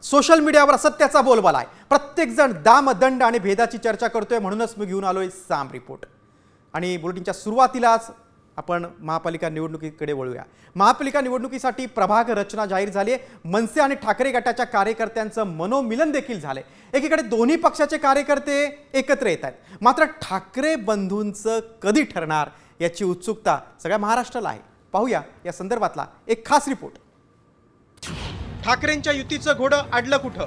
Social मीडियावर असत्याचा बोलबाला आहे। प्रत्येक जण दाम दंड आणि भेदाची चर्चा करतोय, म्हणूनच मी घेऊन आलोय साम रिपोर्ट। आणि बुलेटिनच्या सुरुवातीलाच आपण महापालिका निवडणुकीकडे वळूया। महापालिका निवडणुकीसाठी प्रभाग रचना जाहीर झाली आहे। मनसे आणि ठाकरे गटाच्या कार्यकर्त्यांचं मनोमिलन देखील झाले। एकीकडे दोन्ही पक्षाचे कार्यकर्ते एकत्र येत आहेत, मात्र ठाकरे बंधूंचं कधी ठरणार याची उत्सुकता सगळ्या महाराष्ट्राला आहे। पाहूया या संदर्भातला एक खास रिपोर्ट। ठाकरेंच्या युतीचं घोडं अडलं कुठं?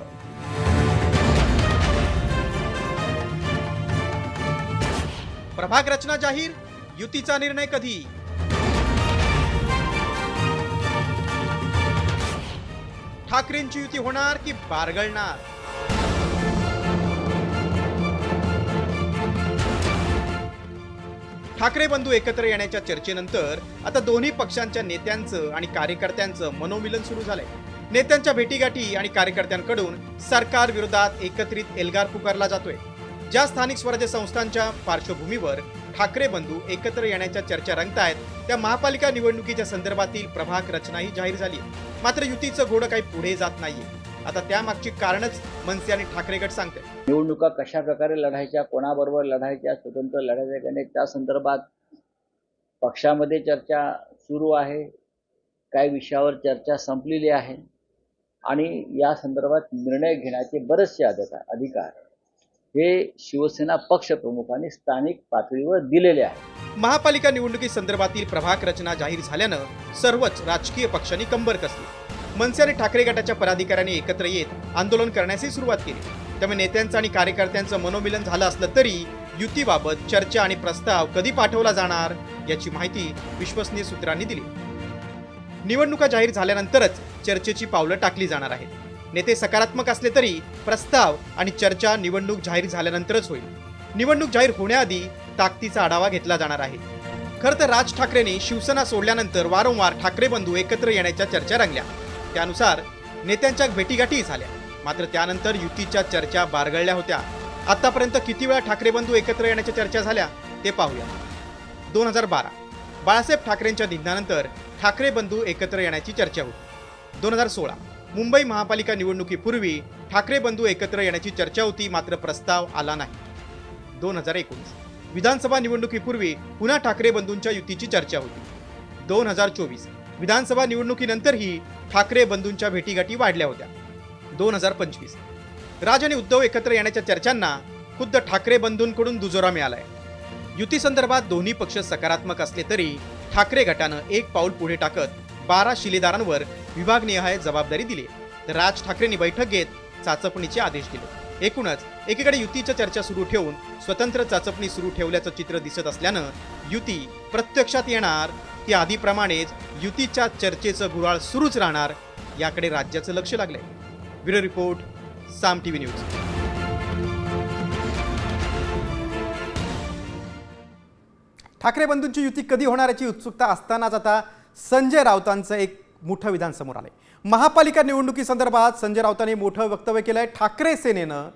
प्रभाग रचना जाहीर, युतीचा निर्णय कधी? ठाकरेंची युती होणार की बारगळणार? ठाकरे बंधू एकत्र येण्याच्या चर्चेनंतर आता दोन्ही पक्षांच्या नेत्यांचं आणि कार्यकर्त्यांचं मनोमिलन सुरू झालंय। नेत्यांच्या भेटीगाठी आणि कार्यकर्त्यांकडून सरकार विरोधात एकत्रित एल्गार पुकारला जातोय। ज्या स्थानिक स्वराज्य संस्थांच्या पार्श्वभूमीवर ठाकरे बंधू एकत्र येण्याच्या चर्चा रंगतायत, त्या महापालिका निवडणुकीच्या संदर्भातील प्रभाग रचनाही जाहीर झाली। मात्र युतीचं घोडं काही पुढे जात नाहीये। आता त्यामागची कारणच मनसे आणि ठाकरे गट सांगते। निवडणुका कशा प्रकारे लढायच्या, कोणाबरोबर लढायच्या, स्वतंत्र लढायच्या का नाही, त्या संदर्भात पक्षामध्ये चर्चा सुरू आहे। काही विषयावर चर्चा संपलेली आहे आणि या संदर्भात निर्णय घेण्याचे बरेचसे अधिकार हे शिवसेना पक्षप्रमुखांनी स्थानिक पातळीवर दिलेले आहे। महापालिका निवडणुकी संदर्भातील प्रभाग रचना जाहीर झाल्यानं सर्वच राजकीय पक्षांनी कंबर कसली। मनसे आणि ठाकरे गटाच्या पदाधिकाऱ्यांनी एकत्र येत आंदोलन करण्याची सुरुवात केली। त्यामुळे नेत्यांचं आणि कार्यकर्त्यांचं मनोमिलन झालं असलं तरी युतीबाबत चर्चा आणि प्रस्ताव कधी पाठवला जाणार याची माहिती विश्वसनीय सूत्रांनी दिली। निवडणुका जाहीर झाल्यानंतरच चर्चेची पावलं टाकली जाणार आहेत। नेते सकारात्मक असले तरी प्रस्ताव आणि चर्चा निवडणूक जाहीर झाल्यानंतरच होईल। निवडणूक जाहीर होण्याआधी ताकदीचा आढावा घेतला जाणार आहे। खरं तर राज ठाकरेंनी शिवसेना सोडल्यानंतर वारंवार ठाकरे बंधू एकत्र येण्याच्या चर्चा रंगल्या। त्यानुसार नेत्यांच्या भेटीगाठी झाल्या, मात्र त्यानंतर युतीच्या चर्चा बारगळल्या होत्या। आतापर्यंत किती वेळा ठाकरे बंधू एकत्र येण्याच्या चर्चा झाल्या ते पाहूया। 2012 बाळासाहेब ठाकरेंच्या निधनानंतर ठाकरे बंधू एकत्र येण्याची चर्चा होती। 2016 मुंबई महापालिका निवडणुकीपूर्वी ठाकरे बंधू एकत्र येण्याची चर्चा होती, मात्र प्रस्ताव आला नाही। 2019 विधानसभा निवडणुकीपूर्वी पुन्हा ठाकरे बंधूंच्या युतीची चर्चा होती। 2024 विधानसभा निवडणुकीनंतरही ठाकरे बंधूंच्या भेटीगाठी वाढल्या होत्या। 2025 राज आणि उद्धव एकत्र येण्याच्या चर्चांना खुद्द ठाकरे बंधूंकडून दुजोरा मिळालाय। युती संदर्भात दोन्ही पक्ष सकारात्मक असले तरी ठाकरे गटानं एक पाऊल पुढे टाकत 12 शिलेदारांवर विभागनिहाय जबाबदारी दिली, तर राज ठाकरेंनी बैठक घेत चाचपणीचे आदेश दिले। एकूणच एकीकडे युतीच्या चर्चा सुरू ठेवून स्वतंत्र चाचपणी सुरू ठेवल्याचं चित्र दिसत असल्यानं युती प्रत्यक्षात येणार की आधीप्रमाणेच युतीच्या चर्चेचं गुऱ्हाळ सुरूच राहणार याकडे राज्याचं लक्ष लागलंय। ब्युरो रिपोर्ट, साम टीव्ही न्यूज। ठाकरे बंधूंची युती कधी होणार याची उत्सुकता असतानाच आता संजय राऊतांचं एक मोठं विधान समोर आलंय। महापालिका निवडणुकी संदर्भात संजय राऊतांनी मोठं वक्तव्य केलंय। ठाकरे सेनेनं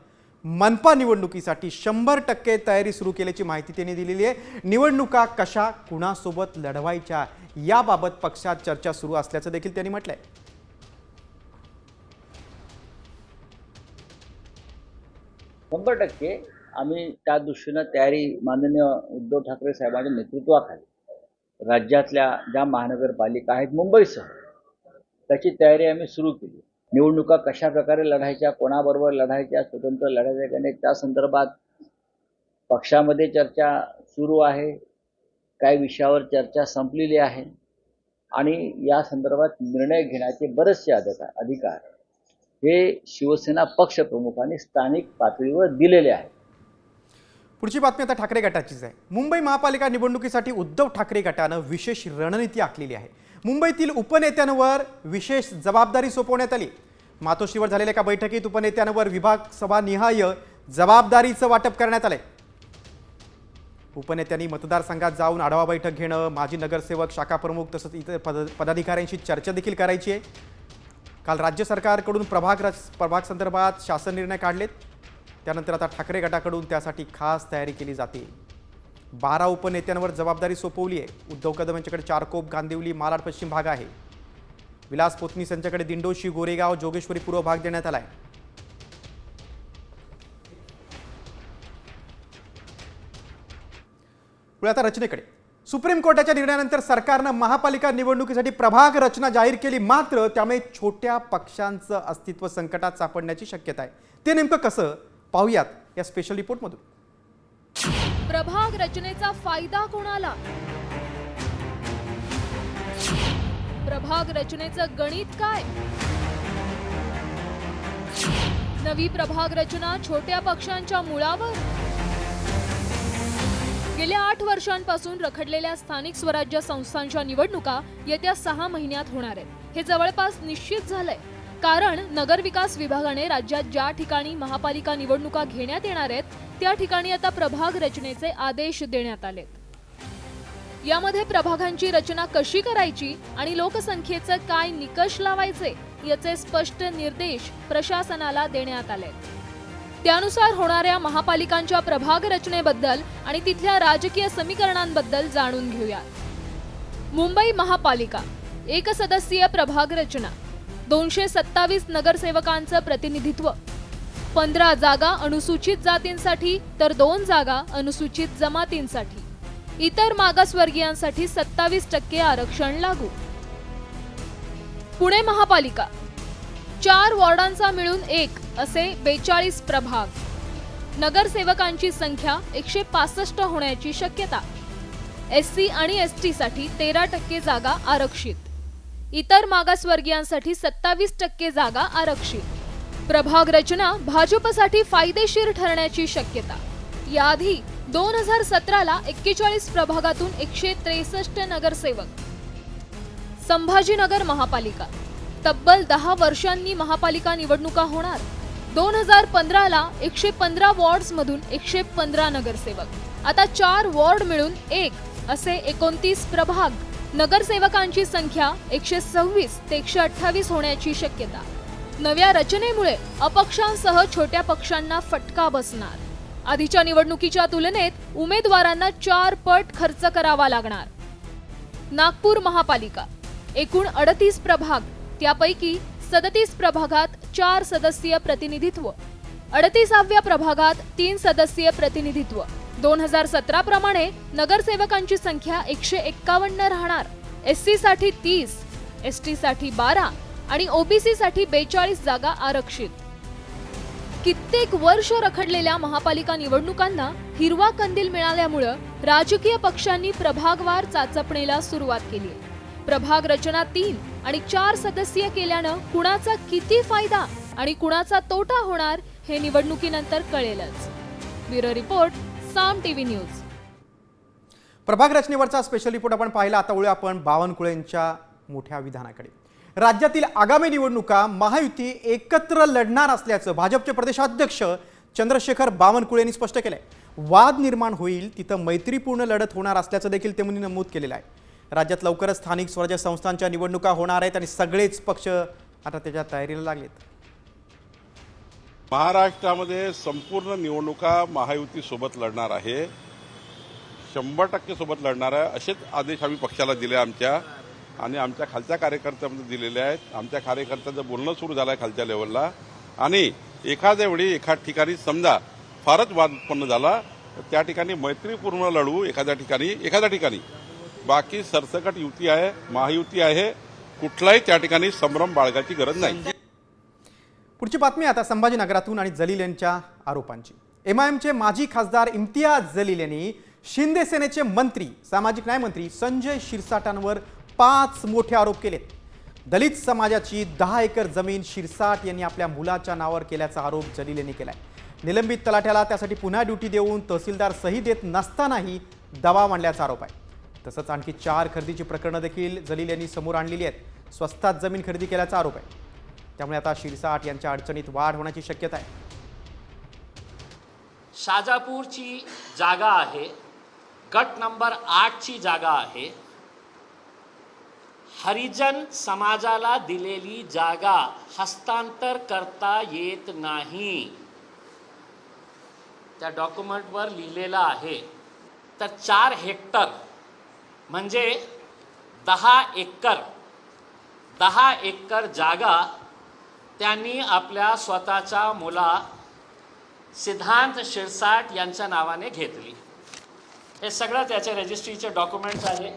मनपा निवडणुकीसाठी 100% तयारी सुरू केल्याची माहिती त्यांनी दिलेली आहे। निवडणुका कशा कुणासोबत लढवायच्या याबाबत पक्षात चर्चा सुरू असल्याचं देखील त्यांनी म्हटलंय। 100% आम्ही त्या दृष्टीनं तयारी माननीय उद्धव ठाकरे साहेबांच्या नेतृत्वाखाली राज्यातल्या ज्या महानगरपालिका आहेत मुंबईसह त्याची तयारी आम्ही सुरू केली। निवडणुका कशा प्रकारे लढायच्या, कोणाबरोबर लढायच्या, स्वतंत्र लढायच्या का नाही, त्या संदर्भात पक्षामध्ये चर्चा सुरू आहे। काही विषयावर चर्चा संपलेली आहे आणि या संदर्भात निर्णय घेण्याचे बरेचसे अधिकार हे शिवसेना पक्षप्रमुखांनी स्थानिक पातळीवर दिलेले आहेत। पुढची बातमी आता ठाकरे गटाचीच आहे। मुंबई महापालिका निवडणुकीसाठी उद्धव ठाकरे गटानं विशेष रणनीती आखलेली आहे। मुंबईतील उपनेत्यांवर विशेष जबाबदारी सोपवण्यात आली। मातोश्रीवर झालेल्या एका बैठकीत उपनेत्यांवर विभाग सभा निहाय जबाबदारीचं वाटप करण्यात आलंय। उपनेत्यांनी मतदारसंघात जाऊन आढावा बैठक घेणं, माजी नगरसेवक, शाखा प्रमुख तसंच इतर पदाधिकाऱ्यांशी चर्चा देखील करायची आहे। काल राज्य सरकारकडून प्रभाग संदर्भात शासन निर्णय काढलेत। त्यानंतर आता ठाकरे गटाकडून त्यासाठी खास तयारी केली जाते। 12 उपनेत्यांवर जबाबदारी सोपवली आहे। उद्धव कदम यांच्याकडे चारकोप, गांदिवली, मालाड पश्चिम भाग आहे। विलास पोतनीस यांच्याकडे दिंडोशी, गोरेगाव, जोगेश्वरी पूर्व भाग देण्यात आलाय. पुढे आता रचनेकडे. सुप्रीम कोर्टाच्या निर्णयानंतर सरकारनं महापालिका निवडणुकीसाठी प्रभाग रचना जाहीर केली, मात्र त्यामुळे छोट्या पक्षांचं अस्तित्व संकटात सापडण्याची शक्यता आहे. ते नेमकं कसं पाहूयात या स्पेशल रिपोर्टमधून. प्रभाग रचनेचा फायदा कोणाला? प्रभाग रचनेचं गणित काय? नवी प्रभाग रचना छोट्या पक्षांच्या मुळावर? गेल्या 8 वर्षांपासून रखडलेल्या स्थानिक स्वराज्य संस्थांच्या निवडणुका येत्या 6 महिन्यात होणार आहेत. हे जवळपास निश्चित झालंय, कारण नगरविकास विभागाने राज्यात ज्या ठिकाणी महापालिका निवडणुका घेण्यात येणार आहेत त्या ठिकाणी आता प्रभाग रचनेचे आदेश देण्यात आलेत. यामध्ये प्रभागांची रचना कशी करायची आणि लोकसंख्येचे काय निकष लावायचे याचे स्पष्ट निर्देश प्रशासनाला देण्यात आलेत. त्यानुसार होणाऱ्या महापालिकांच्या प्रभाग रचनेबद्दल आणि तिथल्या राजकीय समीकरणांबद्दल जाणून घेऊया. मुंबई महापालिका, 1 सदस्यीय प्रभाग रचना, 227 नगरसेवकांचं प्रतिनिधित्व, 15 जागा अनुसूचित जातींसाठी तर 2 जागा अनुसूचित जमातींसाठी. इतर मागासवर्गीयांसाठी 27% आरक्षण लागू. पुणे महापालिका, 4 वॉर्डांचा मिळून 1 असे 42 प्रभाग, नगरसेवकांची संख्या 165 होण्याची शक्यता. SC आणि ST साठी 13% जागा आरक्षित. इतर मागासवर्गीयांसाठी 27% जागा आरक्षित. प्रभाग रचना भाजपसाठी फायदेशीर ठरण्याची शक्यता. याआधी 2017ला 41 प्रभागातून 163 नगरसेवक. संभाजीनगर महापालिका, तब्बल 10 वर्षांनी महापालिका निवडणुका होणार. 2015ला 115 वॉर्ड्समधून 115 नगरसेवक. आता 4 वॉर्ड मिळून 1 असे 29 प्रभाग, नगरसेवकांची संख्या 126 ते 128 होण्याची शक्यता. नव्या रचनेमुळे अपक्षांसह छोट्या पक्षांना फटका बसणार. आधीच्या निवडणुकीच्या तुलनेत उमेदवारांना 4 पट खर्च करावा लागणार. नागपूर महापालिका, एकूण 38 प्रभाग, त्यापैकी 37 प्रभागात 4 सदस्यीय प्रतिनिधित्व, 38व्या प्रभागात 3 सदस्यीय प्रतिनिधित्व. 2017 प्रमाणे नगरसेवकांची संख्या 151 राहणार. SC साठी 30, ST साठी 12 आणि OBC साठी 42 जागा आरक्षित. कित्येक वर्ष रखडलेल्या महापालिका निवडणुकांना हिरवा कंदील मिळाल्यामुळे राजकीय पक्षांनी प्रभागवार चाचपणीला सुरुवात केली. प्रभाग रचना 3 आणि 4 सदस्यीय केल्यानं कुणाचा किती फायदा आणि कुणाचा तोटा होणार हे निवडणुकीनंतर कळेलच. ब्युरो रिपोर्ट, साम टीव्ही न्यूज. प्रभाग रचनेवरचा स्पेशल रिपोर्ट आपण पाहिला. आता वळूया आपण बावनकुळेंच्या मोठ्या विधानाकडे. राज्यातील आगामी निवडणुका महायुती एकत्र लढणार असल्याचं भाजपचे प्रदेशाध्यक्ष चंद्रशेखर बावनकुळेंनी स्पष्ट केलंय. वाद निर्माण होईल तिथं मैत्रीपूर्ण लढत होणार असल्याचं देखील त्यांनी नमूद केलेलं आहे. राज्यात लवकरच स्थानिक स्वराज्य संस्थांच्या निवडणुका होणार आहेत आणि सगळेच पक्ष आता त्याच्या तयारीला लागलेत. महाराष्ट्रामध्ये संपूर्ण निवडणुका महायुती सोबत लढणार आहे, 100% सोबत लढणार आहे असेच आदेश आम्ही पक्षाला दिले आमच्या आणि आमच्या खालच्या कार्यकर्त्यांमध्ये दिलेले आहेत. आमच्या कार्यकर्त्यांचं बोलणं सुरू झालं आहे खालच्या लेवलला आणि एखाद्या वेळी एका ठिकाणी समजा फारच वाद उत्पन्न झाला तर त्या ठिकाणी मैत्रीपूर्ण लढू एखाद्या ठिकाणी. बाकी सरसकट युती आहे, महायुती आहे, कुठलाही त्या ठिकाणी संभ्रम बाळगायची गरज नाही. पुढची बातमी आता संभाजीनगरातून आणि जलील यांच्या आरोपांची. MIMचे माजी खासदार इम्तियाज जलील यांनी शिंदे सेनेचे मंत्री, सामाजिक न्याय मंत्री संजय शिरसाटांवर 5 मोठे आरोप केलेत. दलित समाजाची 10 एकर जमीन शिरसाट यांनी आपल्या मुलाच्या नावावर केल्याचा आरोप जलील यांनी केलाय. निलंबित तलाठ्याला त्यासाठी पुन्हा ड्युटी देऊन तहसीलदार सही देत नसतानाही दबाव आणल्याचा आरोप आहे. तसंच आणखी 4 खरेदीची प्रकरणं देखील जलील यांनी समोर आणलेली आहेत. स्वस्तात जमीन खरेदी केल्याचा आरोप आहे. त्यामुळे आता शिरसाट यांच्या अडचणीत वाढ होण्याची शक्यता आहे. शाजापूरची जागा आहे, गट नंबर 8ची जागा आहे. हरिजन समाजाला दिलेली जागा हस्तांतर करता येत नाही, त्या डॉक्युमेंटवर लिहिलेलं आहे. तर 4 हेक्टर म्हणजे 10 एकर 10 एकर जागा त्यांनी आपल्या स्वतःच्या मुला सिद्धांत शिरसाट यांच्या नावाने घेतली. हे सगळं त्याच्या रजिस्ट्रीचे डॉक्युमेंट्स आहे.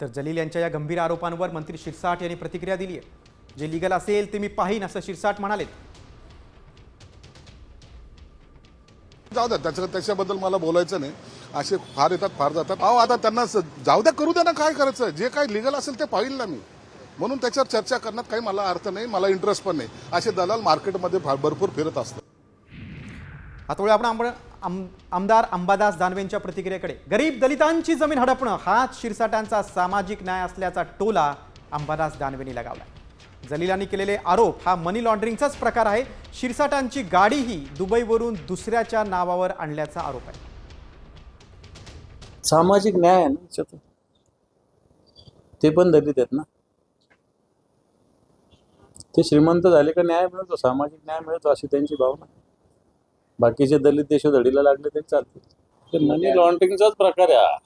तर जलील यांच्या या गंभीर आरोपांवर मंत्री शिरसाट यांनी प्रतिक्रिया दिली आहे. जे लिगल असेल ते मी पाहीन असं शिरसाट म्हणालेत. जाऊ द्या, त्याच्याबद्दल मला बोलायचं नाही. असे फार येतात फार जातात. अहो आता त्यांना जाऊ द्या, करू द्या ना, काय करायचं. जे काही लिगल असेल ते पाहिल ना मी, म्हणून त्याच्यावर चर्चा करण्यात काही मला अर्थ नाही, मला इंटरेस्ट पण नाही. असे दलाल मार्केटमध्ये भरपूर फिरत असतात. आता वळूया आपण आमदार अंबादास दानवेंच्या प्रतिक्रियेकडे. गरीब दलितांची जमीन हडपणं हाच शिरसाटांचा सामाजिक न्याय असल्याचा टोला अंबादास दानवेंनी लगावला. जलीलांनी केलेले आरोप हा मनी लॉन्ड्रिंगचाच प्रकार आहे. शिरसाटांची गाडीही दुबईवरून दुसऱ्याच्या नावावर आणल्याचा आरोप आहे. सामाजिक न्याय आहे ना, ते पण दलित आहेत ना. ते श्रीमंत झाले का न्याय मिळतो, सामाजिक न्याय मिळतो अशी त्यांची भावना. बाकीचे दलित देशोधडीला लागले तरी चालते. ते मनी लॉन्ड्रिंगचाच प्रकार आहे हा.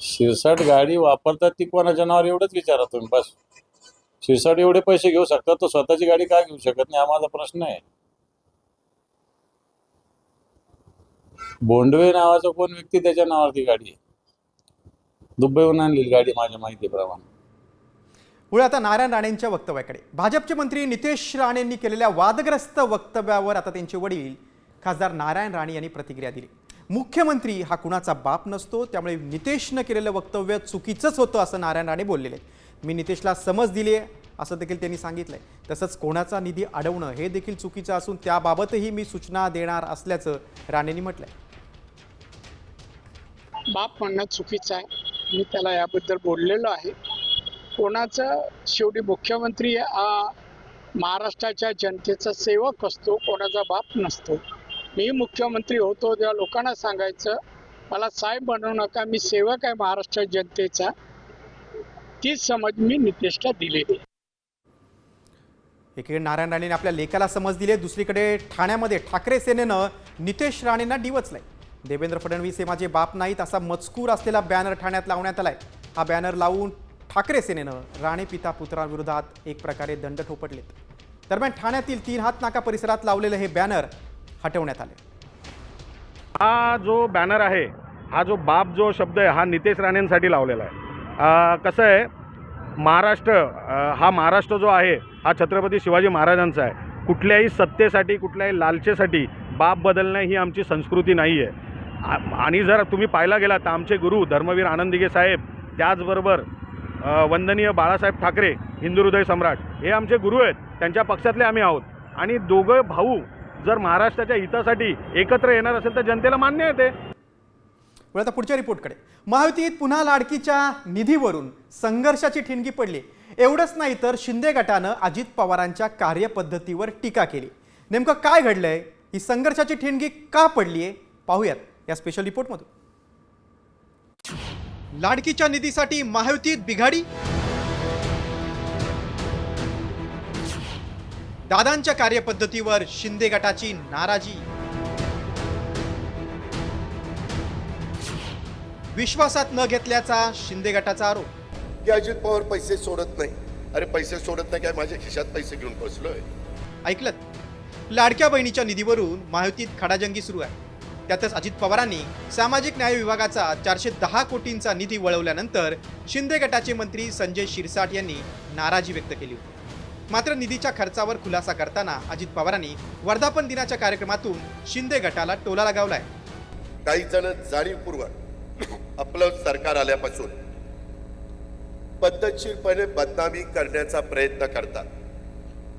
शिरसाट गाडी वापरतात ती कोणाच्या नावावर एवढंच विचारा तुम्ही बस. शिरसाट एवढे पैसे घेऊ शकतात तर स्वतःची गाडी का घेऊ शकत नाही, हा माझा प्रश्न आहे. बोंडवे नावाचा कोण व्यक्ती त्याच्या नावावरती गाडी आहे. दुबईहून आणलेली गाडी माझ्या माहितीप्रमाणे. पुढे आता नारायण राणेंच्या वक्तव्याकडे. भाजपचे मंत्री नितेश राणेंनी केलेल्या वादग्रस्त वक्तव्यावर आता त्यांचे वडील खासदार नारायण राणे यांनी प्रतिक्रिया दिली. मुख्यमंत्री हा कुणाचा बाप नसतो, त्यामुळे नितेशनं केलेलं वक्तव्य चुकीचंच होतं असं नारायण राणे बोललेले. मी नितेशला समज दिली आहे असं देखील त्यांनी सांगितलंय. तसंच कोणाचा निधी अडवणं हे देखील चुकीचं असून त्याबाबतही मी सूचना देणार असल्याचं राणेंनी म्हटलंय. बाप म्हणणं चुकीचं आहे. मी त्याला याबद्दल बोललेलो आहे. कोणाचं, शेवटी मुख्यमंत्री हा महाराष्ट्राच्या जनतेचा सेवक असतो, कोणाचा बाप नसतो. मी मुख्यमंत्री होतो तेव्हा लोकांना सांगायचं, मला साहेब बनवू नका, मी सेवक आहे महाराष्ट्र जनतेचा. ती समज मी नितेशला दिलेली. एकीकडे नारायण राणेंनी आपल्या लेखाला समज दिली, दुसरीकडे ठाण्यामध्ये ठाकरे सेनेनं नितेश राणेंना डिवचलंय. देवेंद्र फडणवीस हे माझे बाप नाहीत असा मजकूर असलेला बॅनर ठाण्यात लावण्यात आलाय. हा बॅनर लावून ठाकरे सेनेनं राणे पिता पुत्रांविरोधात एक प्रकारे दंड ठोपटलेत. दरम्यान ठाण्यातील 3 हातनाका परिसरात लावलेलं हे बॅनर हटवण्यात आले. हा जो बॅनर आहे, हा जो बाप जो शब्द आहे, हा नितेश राणेंसाठी लावलेला आहे. कसं आहे, महाराष्ट्र जो आहे हा छत्रपती शिवाजी महाराजांचा आहे. कुठल्याही सत्तेसाठी, कुठल्याही लालचेसाठी बाप बदलणं ही आमची संस्कृती नाही आहे. आणि जर तुम्ही पाहायला गेला तर आमचे गुरु धर्मवीर आनंद दिघे साहेब, त्याचबरोबर वंदनीय बाळासाहेब ठाकरे, हिंदू हृदय सम्राट, हे आमचे गुरु आहेत. त्यांच्या पक्षातले आम्ही आहोत. आणि दोघं भाऊ जर महाराष्ट्राच्या हितासाठी एकत्र येणार असेल तर जनतेला मान्य आहे ते. आता पुढच्या रिपोर्टकडे. महायुतीत पुन्हा लाडकीच्या निधीवरून संघर्षाची ठिणगी पडली. एवढंच नाही तर शिंदे गटानं अजित पवारांच्या कार्यपद्धतीवर टीका केली. नेमकं काय घडलंय, ही संघर्षाची ठिणगी का पडली आहे, पाहूयात या स्पेशल रिपोर्टमधून. लाडकीच्या निधीसाठी महायुतीत बिघाडी. दादांच्या कार्यपद्धतीवर शिंदे गटाची नाराजी. विश्वासात न घेतल्याचा शिंदे गटाचा आरोप. की अजित पवार पैसे सोडत नाही. अरे पैसे सोडत नाही काय, माझ्या खिशात पैसे घेऊन बसलोय. ऐकलं, लाडक्या बहिणीच्या निधीवरून महायुतीत खडाजंगी सुरू आहे. त्यातच अजित पवारांनी सामाजिक न्याय विभागाचा 410 कोटींचा निधी वळवल्यानंतर शिंदे गटाचे मंत्री संजय शिरसाट यांनी नाराजी व्यक्त केली होती. मात्र निधीच्या खर्चावर खुलासा करताना अजित पवारांनी वर्धापन दिनाच्या कार्यक्रमातून शिंदे गटाला टोला लगावलाय. काही जण जाणीवपूर्वक आपलं सरकार आल्यापासून पद्धतशीरपणे बदनामी करण्याचा प्रयत्न करतात.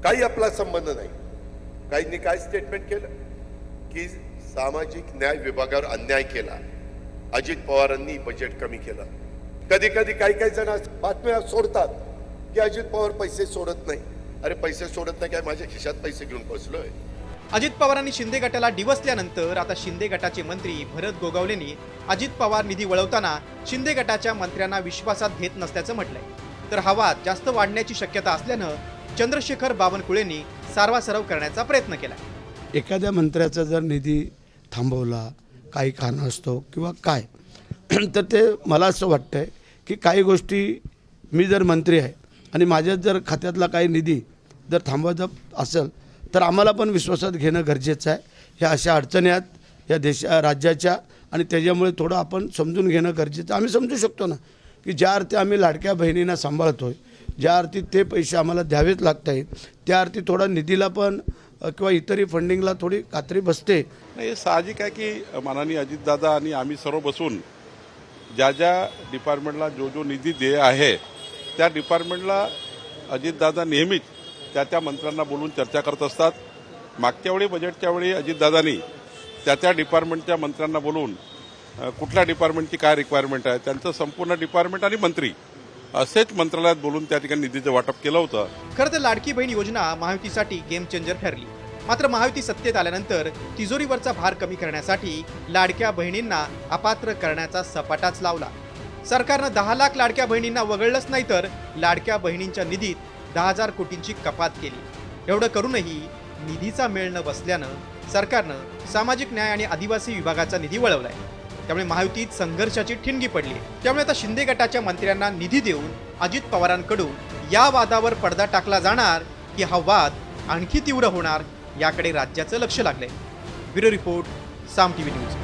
काही आपला संबंध नाही. काहींनी काय स्टेटमेंट केलं की सामाजिक न्याय विभागावर अन्याय केला, अजित पवारांनी बजेट कमी केलं. कधी कधी काही जण बातम्या सोडतात की अजित पवार पैसे सोडत नाही. अरे पैसे सोडत नाही काय, माझ्या खिशात पैसे घेऊन बसलोय. अजित पवारांनी शिंदे गटाला डिवचल्यानंतर आता शिंदे गटाचे मंत्री भरत गोगावलेंनी अजित पवार निधी वळवताना शिंदे गटाच्या मंत्र्यांना विश्वासात घेत नसल्याचं म्हटलंय. तर हा वाद जास्त वाढण्याची शक्यता असल्यानं चंद्रशेखर बावनकुळेंनी सारवासारव करण्याचा प्रयत्न केला. एखाद्या मंत्र्याचा जर निधी थांबवला काही कारण असतो किंवा काय, तर ते मला असं वाटतंय की काही गोष्टी मी जर मंत्री आहे आणि माझ्याच जर खात्यातला काही निधी जर थांबवायचा असेल तर आम्हाला पण विश्वासात घेणं गरजेचं आहे. ह्या अशा अडचणी आहेत या राज्याच्या आणि त्याच्यामुळे थोडं आपण समजून घेणं गरजेचं. आम्ही समजू शकतो ना की ज्या अर्थी आम्ही लाडक्या बहिणींना सांभाळतो आहे, ज्या अर्थी ते पैसे आम्हाला द्यावेच लागत आहेत, त्या अर्थी थोडा निधीला पण किंवा इतरही फंडिंगला थोडी कात्री बसते. नाही, साहजिक आहे की माननीय अजितदादा आणि आम्ही सर्व बसून ज्या ज्या डिपार्टमेंटला जो निधी देय आहे त्या डिपार्टमेंटला अजितदादा नेहमीच त्या मंत्र्यांना बोलून चर्चा करत असतात. मागच्या वेळी बजेटच्या वेळी अजितदादांनी त्या डिपार्टमेंटच्या मंत्र्यांना बोलून कुठल्या डिपार्टमेंटची काय रिक्वायरमेंट आहे त्यांचं संपूर्ण डिपार्टमेंट आणि मंत्री असेच मंत्रालयात बोलून त्या ठिकाणी निधीचं वाटप केलं होतं. खरं तर लाडकी बहीण योजना महायुतीसाठी गेम चेंजर ठरली. मात्र महायुती सत्तेत आल्यानंतर तिजोरीवरचा भार कमी करण्यासाठी लाडक्या बहिणींना अपात्र करण्याचा सपाटाच लावला. सरकारनं 10 लाख लाडक्या बहिणींना वगळलंच नाही तर लाडक्या बहिणींच्या निधीत 10,000 कोटींची कपात केली. एवढं करूनही निधीचा मेळ न बसल्यानं सरकारनं सामाजिक न्याय आणि आदिवासी विभागाचा निधी वळवलाय. त्यामुळे महायुतीत संघर्षाची ठिणगी पडली. त्यामुळे आता शिंदे गटाच्या मंत्र्यांना निधी देऊन अजित पवारांकडून या वादावर पडदा टाकला जाणार की हा वाद आणखी तीव्र होणार याकडे राज्याचं लक्ष लागलंय. ब्युरो रिपोर्ट, साम टीव्ही न्यूज.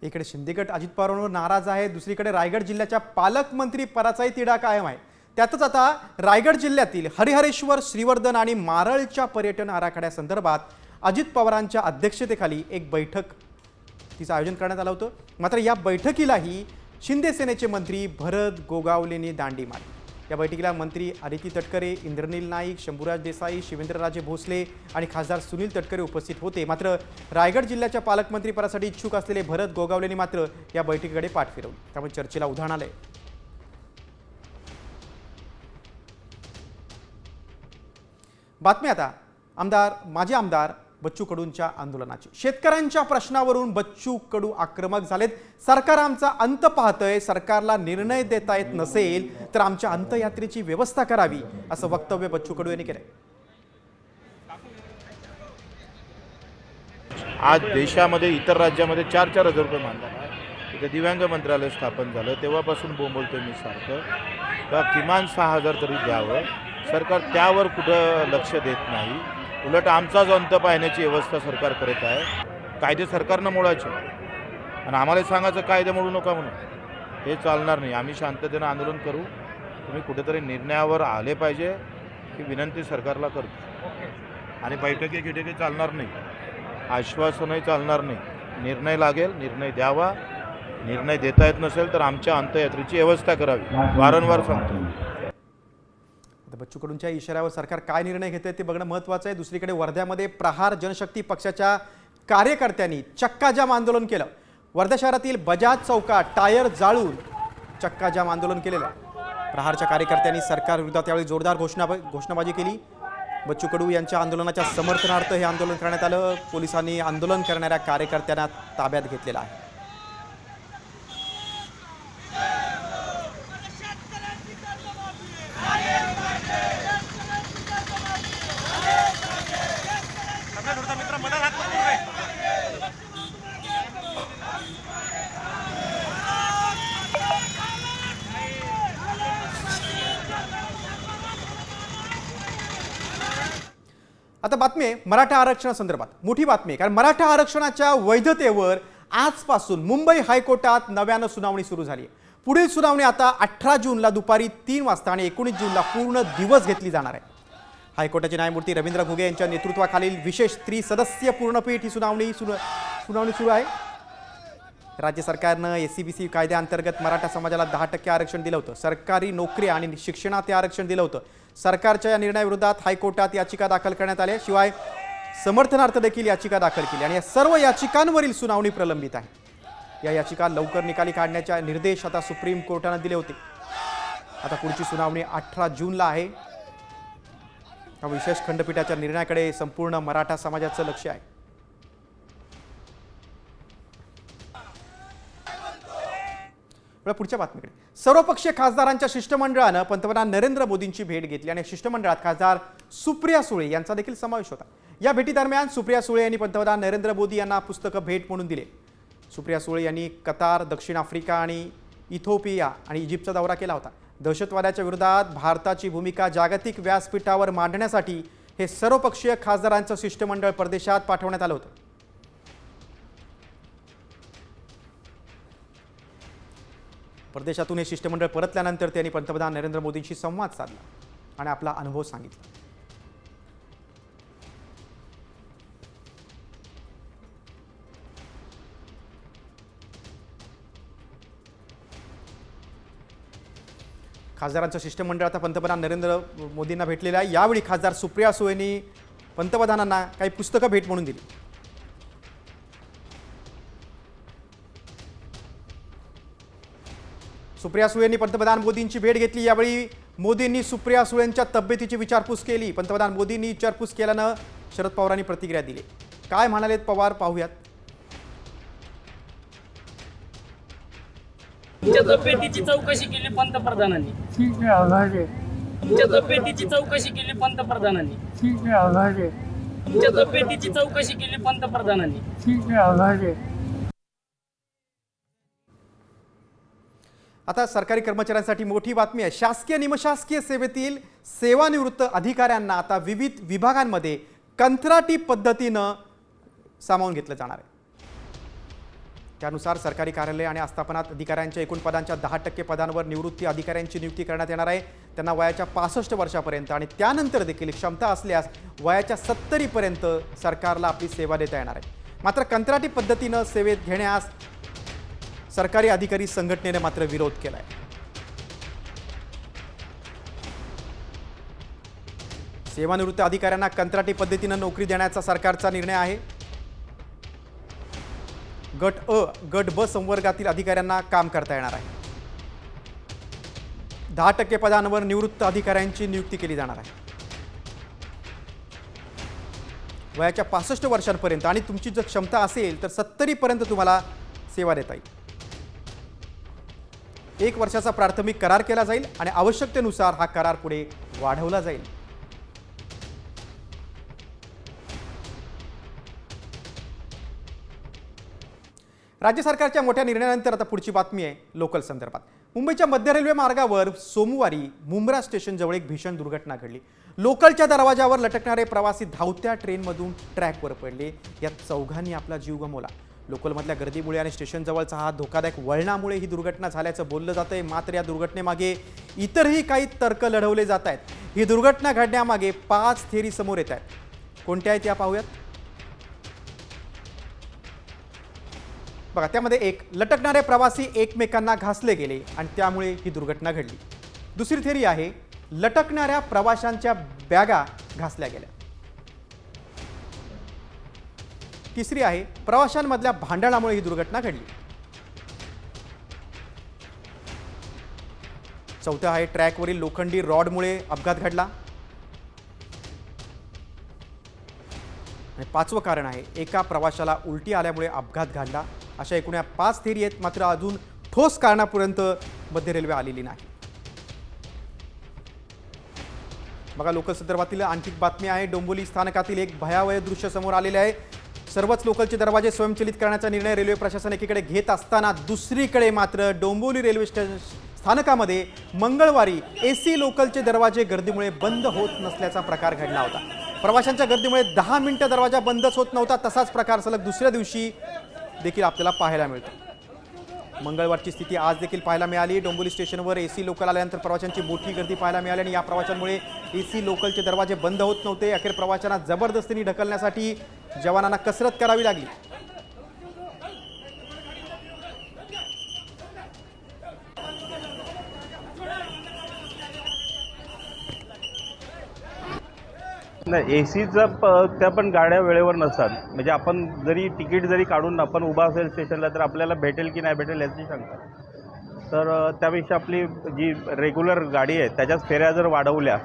इकडे शिंदे गट अजित पवारांवर नाराज आहे, दुसरीकडे रायगड जिल्ह्याच्या पालकमंत्री पदाचाही तिढा कायम आहे. त्यातच आता रायगड जिल्ह्यातील हरिहरेश्वर, श्रीवर्धन आणि मारळच्या पर्यटन आराखड्यासंदर्भात अजित पवारांच्या अध्यक्षतेखाली एक बैठक तिचं आयोजन करण्यात आलं होतं. मात्र या बैठकीलाही शिंदे सेनेचे मंत्री भरत गोगावलेंनी दांडी मारली. या बैठकीला मंत्री आदिती तटकरे, इंद्रनील नाईक, शंभूराज देसाई, शिवेंद्रराजे भोसले आणि खासदार सुनील तटकरे उपस्थित होते. मात्र रायगड जिल्ह्याच्या पालकमंत्री पदासाठी इच्छुक असलेले भरत गोगावलेंनी मात्र या बैठकीकडे पाठ फिरवली. त्यामुळे चर्चेला उधाण आलंय. बातमी आता माजी आमदार बच्चू कडूंच्या आंदोलनाची. शेतकऱ्यांच्या प्रश्नावरून बच्चू कडू आक्रमक झालेत. सरकार आमचा अंत पाहतंय, सरकारला निर्णय देता येत नसेल तर आमच्या अंत्ययात्रेची व्यवस्था करावी, असं वक्तव्य बच्चू कडू यांनी केलंय. आज देशामध्ये इतर राज्यामध्ये 4,000 रुपये मानधन आहे. इथे दिव्यांग मंत्रालय स्थापन झालं तेव्हापासून बोंबलतोय मी सारखं का किमान 6,000 तरी द्यावं. सरकार त्यावर कुठं लक्ष देत नाही. उलट आमचाच अंत पाहण्याची व्यवस्था सरकार करत आहे. कायदे सरकारनं मोडायचे आणि आम्हाला सांगायचं कायदे मोडू नका म्हणून. हे चालणार नाही. आम्ही शांततेनं आंदोलन करू. तुम्ही कुठेतरी निर्णयावर आले पाहिजे ही विनंती सरकारला करतो. आणि बैठकी चालणार नाही, आश्वासनही चालणार नाही. निर्णय लागेल, निर्णय द्यावा. निर्णय देता येत नसेल तर आमच्या अंत्ययात्रेची व्यवस्था करावी. वारंवार सांगतो. बच्चू कडूंच्या इशाऱ्यावर सरकार काय निर्णय घेते ते बघणं महत्त्वाचं आहे. दुसरीकडे वर्ध्यामध्ये प्रहार जनशक्ती पक्षाच्या कार्यकर्त्यांनी चक्काजाम आंदोलन केलं. वर्धा शहरातील बजाज चौकात टायर जाळून चक्काजाम आंदोलन केलेलं आहे. प्रहारच्या कार्यकर्त्यांनी सरकारविरोधात यावेळी जोरदार घोषणाबाजी केली. बच्चू कडू यांच्या आंदोलनाच्या समर्थनार्थ हे आंदोलन करण्यात आलं. पोलिसांनी आंदोलन करणाऱ्या कार्यकर्त्यांना ताब्यात घेतलेलं आहे. आता बातमी आहे मराठा आरक्षणासंदर्भात. मोठी बातमी आहे, कारण मराठा आरक्षणाच्या वैधतेवर आजपासून मुंबई हायकोर्टात नव्यानं सुनावणी सुरू झाली आहे. पुढील सुनावणी आता 18 जूनला दुपारी 3 वाजता आणि 19 जूनला पूर्ण दिवस घेतली जाणार आहे. हायकोर्टाचे न्यायमूर्ती रवींद्र घुगे यांच्या नेतृत्वाखालील विशेष त्रिसदस्यीय पूर्णपीठ ही सुनावणी सुरू आहे. राज्य सरकारनं SCBC कायद्याअंतर्गत मराठा समाजाला 10% आरक्षण दिलं होतं. सरकारी नोकरी आणि शिक्षणात हे आरक्षण दिलं होतं. सरकारच्या या निर्णयाविरोधात हायकोर्टात याचिका दाखल करण्यात आल्या. शिवाय समर्थनार्थ देखील याचिका दाखल केली आणि या सर्व याचिकांवरील सुनावणी प्रलंबित आहे. या याचिका लवकर निकाली काढण्याचे निर्देश आता सुप्रीम कोर्टानं दिले होते. आता पुढची सुनावणी 18 जूनला आहे. विशेष खंडपीठाच्या निर्णयाकडे संपूर्ण मराठा समाजाचं लक्ष आहे. पुढच्या बातमीकडे. सर्वपक्षीय खासदारांच्या शिष्टमंडळानं पंतप्रधान नरेंद्र मोदींची भेट घेतली आणि शिष्टमंडळात खासदार सुप्रिया सुळे यांचा देखील समावेश होता. या भेटीदरम्यान सुप्रिया सुळे यांनी पंतप्रधान नरेंद्र मोदी यांना पुस्तकं भेट म्हणून दिले. सुप्रिया सुळे यांनी कतार, दक्षिण आफ्रिका आणि इथिओपिया आणि इजिप्तचा दौरा केला होता. दहशतवादाच्या विरोधात भारताची भूमिका जागतिक व्यासपीठावर मांडण्यासाठी हे सर्वपक्षीय खासदारांचं शिष्टमंडळ परदेशात पाठवण्यात आलं होतं. परदेशातून हे शिष्टमंडळ परतल्यानंतर त्यांनी पंतप्रधान नरेंद्र मोदींशी संवाद साधला आणि आपला अनुभव सांगितला. खासदारांचं शिष्टमंडळ आता पंतप्रधान नरेंद्र मोदींना भेटलेलं आहे. यावेळी खासदार सुप्रिया सुळेंनी पंतप्रधानांना काही पुस्तकं भेट म्हणून दिली. सुप्रिया सुळेंनी पंतप्रधान मोदींची भेट घेतली. यावेळी मोदींनी सुप्रिया सुळेंच्या तब्येतीची विचारपूस केली. पंतप्रधान मोदींनी विचारपूस केल्यानं शरद पवारांनी प्रतिक्रिया दिली. काय म्हणालेत पवार पाहूयात. तुमच्या तब्येतीची चौकशी केली पंतप्रधानांनी. ठीक आहे, आभार आहे. तुमच्या तब्येतीची चौकशी केली पंतप्रधानांनी. ठीक आहे, आभार आहे. तुमच्या तब्येतीची चौकशी केली पंतप्रधानांनी. ठीक आहे, आभार आहे. आता सरकारी कर्मचाऱ्यांसाठी मोठी बातमी आहे. शासकीय निमशासकीय सेवेतील सेवानिवृत्त अधिकाऱ्यांना आता विविध विभागांमध्ये कंत्राटी पद्धतीनं सामावून घेतलं जाणार आहे. त्यानुसार सरकारी कार्यालय आणि आस्थापनात अधिकाऱ्यांच्या एकूण पदांच्या 10% पदांवर निवृत्ती अधिकाऱ्यांची नियुक्ती करण्यात येणार आहे. त्यांना वयाच्या 65 वर्षापर्यंत आणि त्यानंतर देखील क्षमता असल्यास वयाच्या 70 पर्यंत सरकारला आपली सेवा देता येणार आहे. मात्र कंत्राटी पद्धतीनं सेवेत घेण्यास सरकारी अधिकारी संघटनेने मात्र विरोध केलाय. सेवानिवृत्त अधिकाऱ्यांना कंत्राटी पद्धतीनं नोकरी देण्याचा सरकारचा निर्णय आहे. गट अ, गट ब संवर्गातील अधिकाऱ्यांना काम करता येणार आहे. 10% पदांवर निवृत्त अधिकाऱ्यांची नियुक्ती केली जाणार आहे. वयाच्या 65 वर्षांपर्यंत आणि तुमची जर क्षमता असेल तर 70 पर्यंत तुम्हाला सेवा देता येईल. 1 वर्षाचा प्राथमिक करार केला जाईल आणि आवश्यकतेनुसार हा करार पुढे वाढवला जाईल. राज्य सरकारच्या मोठ्या निर्णयानंतर आता पुढची बातमी आहे लोकल संदर्भात. मुंबईच्या मध्य रेल्वे मार्गावर सोमवारी मुंब्रा स्टेशनजवळ एक भीषण दुर्घटना घडली. लोकलच्या दरवाजावर लटकणारे प्रवासी धावत्या ट्रेनमधून ट्रॅकवर पडले. यात 4घांनी आपला जीव गमावला. लोकलमधल्या गर्दीमुळे आणि स्टेशनजवळचा हा धोकादायक वळणामुळे ही दुर्घटना झाल्याचं बोललं जात आहे. मात्र या दुर्घटनेमागे इतरही काही तर्क लढवले जात आहेत. ही दुर्घटना घडण्यामागे 5 थिअरी समोर येत आहेत. कोणत्या आहेत त्या पाहूयात. बघा, त्यामध्ये एक, लटकणारे प्रवासी एकमेकांना घासले गेले आणि त्यामुळे ही दुर्घटना घडली. दुसरी थिअरी आहे, लटकणाऱ्या प्रवाशांच्या बॅगा घासल्या गेल्या. तिसरी आहे, प्रवाशांमधल्या भांडणामुळे ही दुर्घटना घडली. चौथं आहे, ट्रॅकवरील लोखंडी रॉडमुळे अपघात घडला. आणि 5वं कारण आहे, एका प्रवाशाला उलटी आल्यामुळे अपघात घडला. अशा एकूण 5 थिअरी आहेत. मात्र अजून ठोस कारणापर्यंत मध्य रेल्वे आलेली नाही. बघा, लोकल संदर्भातील आणखी बातमी आहे. डोंबिवली स्थानकातील एक भयावह दृश्य समोर आलेले आहे. सर्वच लोकलचे दरवाजे स्वयंचलित करण्याचा निर्णय रेल्वे प्रशासन एकीकडे घेत असताना दुसरीकडे मात्र डोंबिवली रेल्वे स्थानकामध्ये मंगळवारी AC लोकलचे दरवाजे गर्दीमुळे बंद होत नसल्याचा प्रकार घडला होता. प्रवाशांच्या गर्दीमुळे 10 मिनिटं दरवाजा बंदच होत नव्हता. तसाच प्रकार सलग दुसऱ्या दिवशी देखील आपल्याला पाहायला मिळतो. मंगळवारची स्थिती आज देखील पाहायला मिळाली. डोंबिवली स्टेशनवर AC लोकल आल्यानंतर प्रवाशांची मोठी गर्दी पाहायला मिळाली आणि या प्रवाशांमुळे AC लोकलचे दरवाजे बंद होत नव्हते. अखेर प्रवाशांना जबरदस्तीने ढकलण्यासाठी जवानांना कसरत करावी लागली. नाही, एसीचा त्या पण गाड्या वेळेवर नसतात. म्हणजे आपण जरी तिकीट जरी काढून आपण उभा असेल स्टेशनला तर आपल्याला भेटेल की नाही भेटेल याची शंका. तर त्यापेक्षा आपली जी रेग्युलर गाडी आहे त्याच्याच फेऱ्या जर वाढवल्या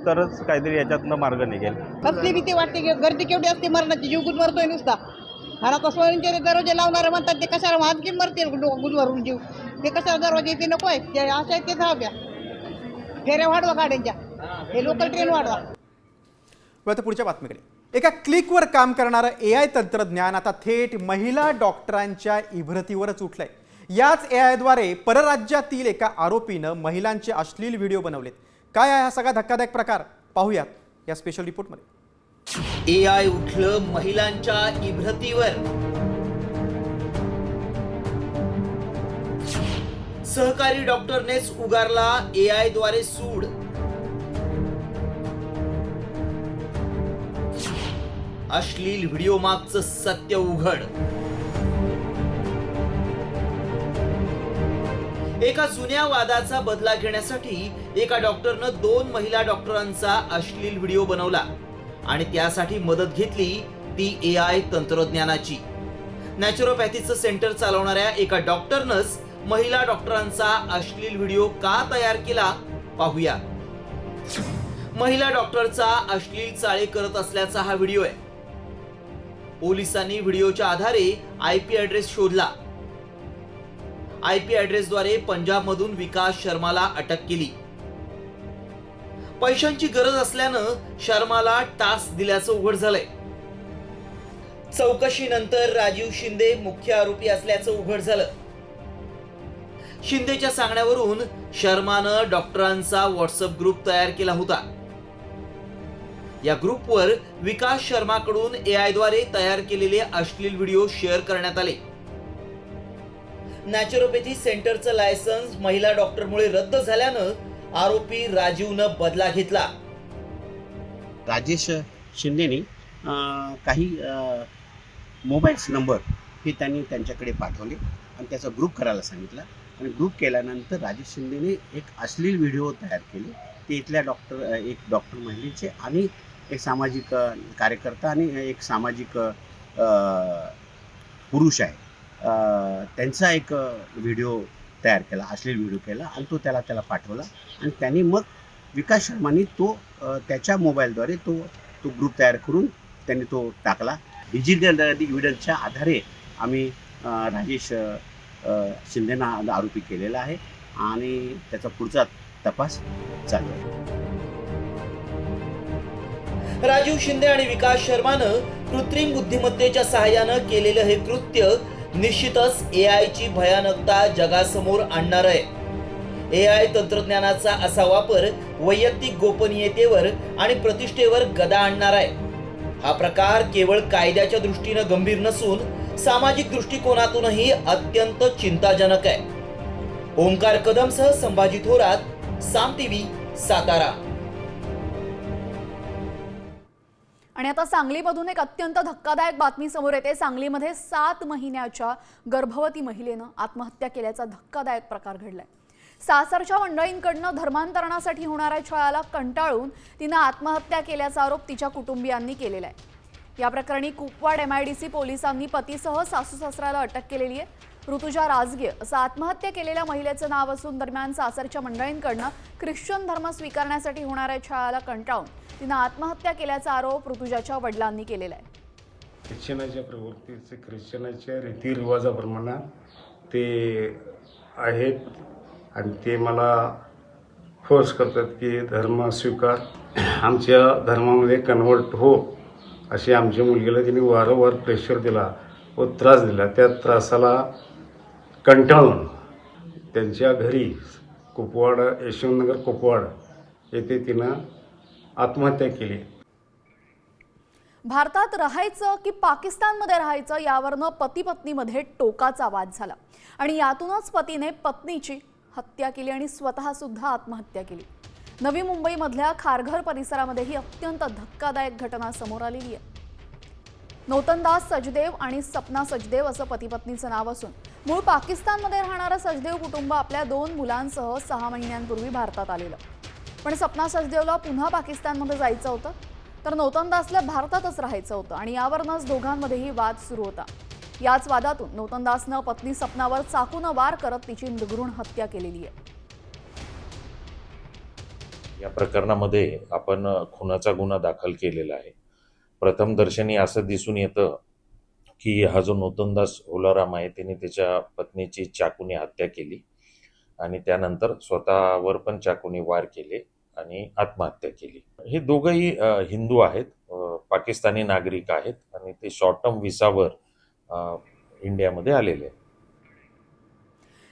तरच काहीतरी याच्यातनं मार्ग निघेल. कसली भीती वाटते की गर्दी केवढी असते, मरणाची जीव गुदमरतोय नुसता. घरात सोयींचे दरवाजे लावणारे म्हणतात ते कशाला आणखी मरते गुदमरून जीव. ते कशाला दरवाजे ते नको आहे, ते अशा आहेत ते धाव्या फेऱ्या वाढवा गाड्यांच्या, हे लोकल ट्रेन वाढवा. आता पुढच्या बातमीकडे. एका क्लिकवर काम करणारं AI तंत्रज्ञान आता थेट महिला डॉक्टरांच्या इभ्रतीवरच उठलंय. याच AI द्वारे परराज्यातील एका आरोपीनं महिलांचे अश्लील व्हिडिओ बनवलेत. काय आहे हा सगळा धक्कादायक प्रकार पाहूयात या स्पेशल रिपोर्टमध्ये. AI उठलं महिलांच्या इब्रतीवर. सहकारी डॉक्टरनेच उगारला AI द्वारे सूड. अश्लील व्हिडिओ मागचं सत्य उघड. एका जुन्या वादाचा बदला घेण्यासाठी एका डॉक्टरनं 2 महिला डॉक्टरांचा अश्लील व्हिडिओ बनवला आणि त्यासाठी मदत घेतली ती AI तंत्रज्ञानाची. नॅचरोपॅथीचं सेंटर चालवणाऱ्या एका डॉक्टरनंच महिला डॉक्टरांचा अश्लील व्हिडिओ का तयार केला पाहूया. महिला डॉक्टरचा अश्लील चाळे करत असल्याचा हा व्हिडिओ आहे. पोलिसांनी व्हिडिओच्या आधारे IP ॲड्रेस शोधला. IP ॲड्रेसद्वारे पंजाबमधून विकास शर्माला अटक केली. पैशांची गरज असल्यानं शर्माला टास्क दिल्याचं उघड झालंय. चौकशीनंतर राजीव शिंदे मुख्य आरोपी असल्याचं उघड झालं. शिंदेच्या सांगण्यावरून शर्मानं डॉक्टरांचा व्हॉट्सअप ग्रुप तयार केला होता. या ग्रुपवर विकास शर्माकडून AI द्वारे तयार केलेले अश्लील व्हिडिओ शेअर करण्यात आले. नॅचरोपॅथी सेंटरचं लायसन्स महिला डॉक्टरमुळे रद्द झाल्यानं आरोपी राजीवनं बदला घेतला. राजेश शिंदेने काही मोबाईल्स नंबर हे त्यांनी त्यांच्याकडे पाठवले आणि त्याचा ग्रुप करायला सांगितला आणि ग्रुप केल्यानंतर राजेश शिंदेने एक अश्लील व्हिडिओ तयार केले. ते इथल्या एक डॉक्टर महिलेचे आणि एक सामाजिक कार्यकर्ता आणि एक सामाजिक पुरुष आहे त्यांचा एक व्हिडिओ तयार केला, अश्लील व्हिडिओ केला आणि तो त्याला पाठवला आणि त्यांनी मग विकास शर्मानी तो त्याच्या मोबाईलद्वारे तो ग्रुप तयार करून त्यांनी तो टाकला. डिजिटल एव्हिडन्सच्या आधारे आम्ही राजेश शिंदेना आरोपी केलेला आहे आणि त्याचा पुढचा तपास चालू आहे. राजीव शिंदे आणि विकास शर्मानं कृत्रिम बुद्धिमत्तेच्या सहाय्यानं केलेलं हे कृत्य निश्चितच AIची भयानकता जगासमोर आणणार आहे. AI तंत्रज्ञानाचा असा वापर वैयक्तिक गोपनीयतेवर आणि प्रतिष्ठेवर गदा आणणार आहे. हा प्रकार केवळ कायद्याच्या दृष्टीनं गंभीर नसून सामाजिक दृष्टिकोनातूनही अत्यंत चिंताजनक आहे. ओंकार कदमसह संभाजी थोरात, साम TV, सातारा. आणि आता सांगलीमधून एक अत्यंत धक्कादायक बातमी समोर येते. सांगलीमध्ये 7 महिन्याच्या गर्भवती महिलेनं आत्महत्या केल्याचा धक्कादायक प्रकार घडलाय. सासरच्या मंडळींकडनं धर्मांतरणासाठी होणाऱ्या छळाला कंटाळून तिनं आत्महत्या केल्याचा आरोप तिच्या कुटुंबियांनी केलेला आहे. या प्रकरणी कुपवाड MIDC पोलिसांनी पतीसह सासू सासऱ्याला अटक केलेली आहे. ऋतुजा राजगे असं आत्महत्या केलेल्या महिलेचं नाव असून दरम्यान सासरच्या मंडळींकडनं ख्रिश्चन धर्म स्वीकारण्यासाठी होणाऱ्या छळाला कंटाळून तिनं आत्महत्या केल्याचा आरोप ऋतुजाच्या वडिलांनी केलेला आहे. ख्रिश्चनाच्या प्रवृत्तीचे ख्रिश्चनाच्या रीतिरिवाजाप्रमाणे ते आहेत आणि ते मला फोर्स करतात की धर्म स्वीकार, आमच्या धर्मामध्ये कन्वर्ट हो अशी आमच्या मुलगीला त्यांनी वारंवार प्रेशर दिला व त्रास दिला. त्या त्रासाला कंटाळून त्यांच्या घरी कुपवाड, यशवंतनगर कुपवाड येथे तिनं आत्महत्या केली. भारतात राहायचं की पाकिस्तानमध्ये राहायचं यावरनं पती पत्नीमध्ये टोकाचा वाद झाला आणि यातूनच पतीने पत्नीची हत्या केली आणि स्वतः सुद्धा आत्महत्या केली. नवी मुंबईमधल्या खारघर परिसरामध्ये ही अत्यंत धक्कादायक घटना समोर आलेली आहे. नौतनदास सचदेव आणि सपना सचदेव असं पती पत्नीचं नाव असून मूळ पाकिस्तानमध्ये राहणारं सचदेव कुटुंब आपल्या 2 मुलांसह 6 महिन्यांपूर्वी भारतात आलेलं. पण सपना सचदेवला पुन्हा पाकिस्तानमध्ये जायचं होतं तर नौतनदासला भारतातच राहायचं होतं आणि यावरूनच दोघांमध्येही वाद सुरू होता. याच वादातून नौतनदासनं पत्नी सपनावर चाकूनं वार करत तिची निर्घृण हत्या केलेली आहे. या प्रकरणामध्ये आपण खुनाचा गुन्हा दाखल केलेला आहे. प्रथम दर्शनी असं दिसून येतं की हा जो नौतनदास ओलाराम आहे त्याने त्याच्या पत्नीची चाकूने हत्या केली आणि त्यानंतर स्वतःवर पण चाकूने वार केले आणि आत्महत्या केली. हे दोघंही हिंदू आहेत, पाकिस्तानी नागरिक आहेत आणि ते शॉर्ट टर्म व्हिसावर इंडियामध्ये आलेले आहेत.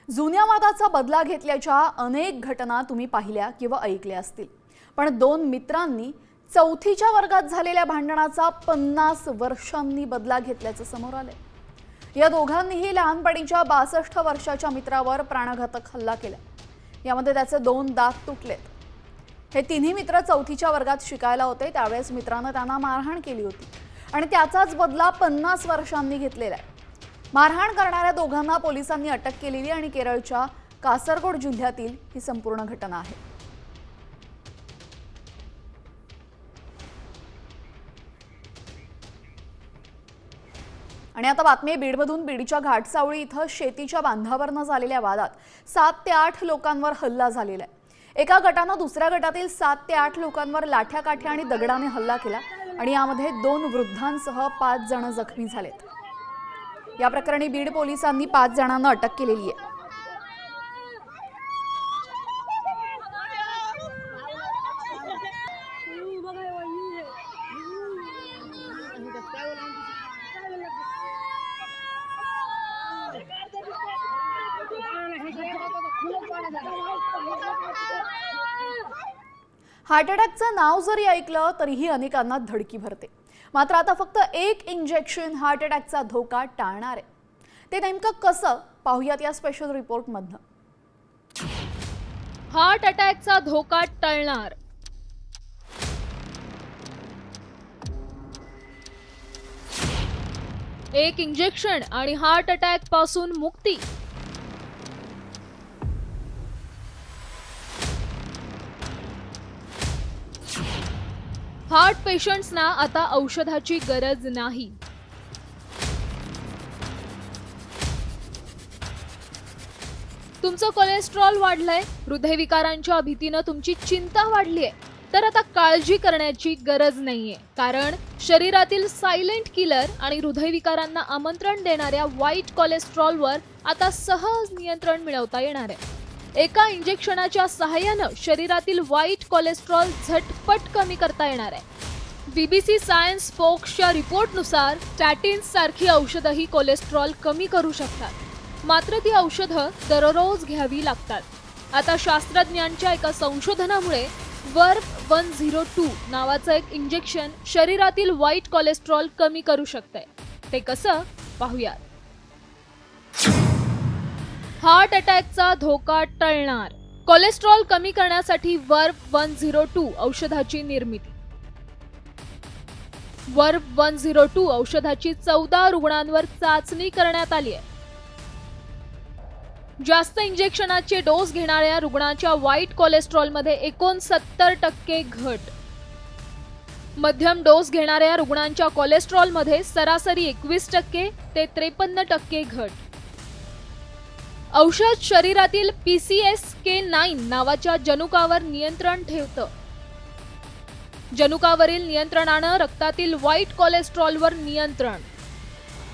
जुन्या वादाचा बदला घेतल्याच्या अनेक घटना तुम्ही पाहिल्या किंवा ऐकल्या असतील, पण दोन मित्रांनी चौथीच्या वर्गात झालेल्या भांडणाचा 50 वर्षांनी बदला घेतल्याचं समोर आलंय। या दोघांनीही लहानपणीच्या 62 वर्षाच्या मित्रावर प्राणघातक हल्ला केला। यामध्ये त्याचे 2 दात तुटलेत। हे तिन्ही मित्र चौथीच्या वर्गात शिकायला होते, त्यावेळेस मित्रानं त्यांना मारहाण केली होती आणि त्याचाच बदला 50 वर्षांनी घेतलेला आहे। मारहाण करणाऱ्या दोघांना पोलिसांनी अटक केलेली आणि केरळच्या कासरगोड जिल्ह्यातील ही संपूर्ण घटना आहे। आणि आता बातमी बीडमधून। बीडच्या घाटसावळी इथं शेतीच्या बांधावरनं झालेल्या वादात 7 ते 8 लोकांवर हल्ला झालेला आहे। एका गटानं दुसऱ्या गटातील 7 ते 8 लोकांवर लाठ्या काठ्या आणि दगडाने हल्ला केला आणि यामध्ये 2 वृद्धांसह 5 जण जखमी झालेत। या प्रकरणी बीड पोलिसांनी 5 जणांना अटक केलेली आहे। हार्ट अटॅकचं नाव जरी ऐकलं तरीही अनेकांना धडकी भरते। मात्र आता फक्त एक इंजेक्शन हार्ट अटॅकचा धोका टाळणार आहे। ते नेमकं कसं पाहूयात या स्पेशल रिपोर्टमधनं। हार्ट अटॅकचा धोका टळणार। एक इंजेक्शन आणि हार्ट अटॅक पासून मुक्ती। हार्ट पेशंट्सना आता औषधाची गरज नाही। तुमचं कोलेस्ट्रॉल वाढलंय, हृदयविकारांच्या भीतीनं तुमची चिंता वाढली आहे, तर आता काळजी करण्याची गरज नाहीये, कारण शरीरातील सायलेंट किलर आणि हृदयविकारांना आमंत्रण देणाऱ्या वाईट कोलेस्ट्रॉलवर आता सहज नियंत्रण मिळवता येणार आहे। एका इंजेक्शनाच्या सहाय्यानं शरीरातील वाईट कोलेस्ट्रॉल झटपट कमी करता येणार आहे। बीबीसी सायन्स फोक्सच्या रिपोर्टनुसार स्टॅटिन्स सारखी औषधंही कोलेस्ट्रॉल कमी करू शकतात, मात्र ती औषधं दररोज घ्यावी लागतात। आता शास्त्रज्ञांच्या एका संशोधनामुळे वर्फ 102 नावाचं एक इंजेक्शन शरीरातील वाईट कोलेस्ट्रॉल कमी करू शकतंय। ते कसं पाहूयात। हार्ट अटॅकचा धोका टळणार। कोलेस्ट्रॉल कमी करण्यासाठी वर्फ 102 औषधाची निर्मिती। वर्फ 102 औषधाची 14 रुग्णांवर चाचणी करण्यात आली आहे। जास्त इंजेक्शनाचे डोस घेणाऱ्या रुग्णाच्या वाईट कोलेस्ट्रॉलमध्ये 69% घट। मध्यम डोस घेणाऱ्या रुग्णांच्या कोलेस्ट्रॉलमध्ये सरासरी 21% ते 53% घट। औषध शरीरातील PCSK9 नावाच्या जनुकावर नियंत्रण ठेवतं। जनुकावरील नियंत्रणानं रक्तातील वाईट कोलेस्ट्रॉलवर नियंत्रण।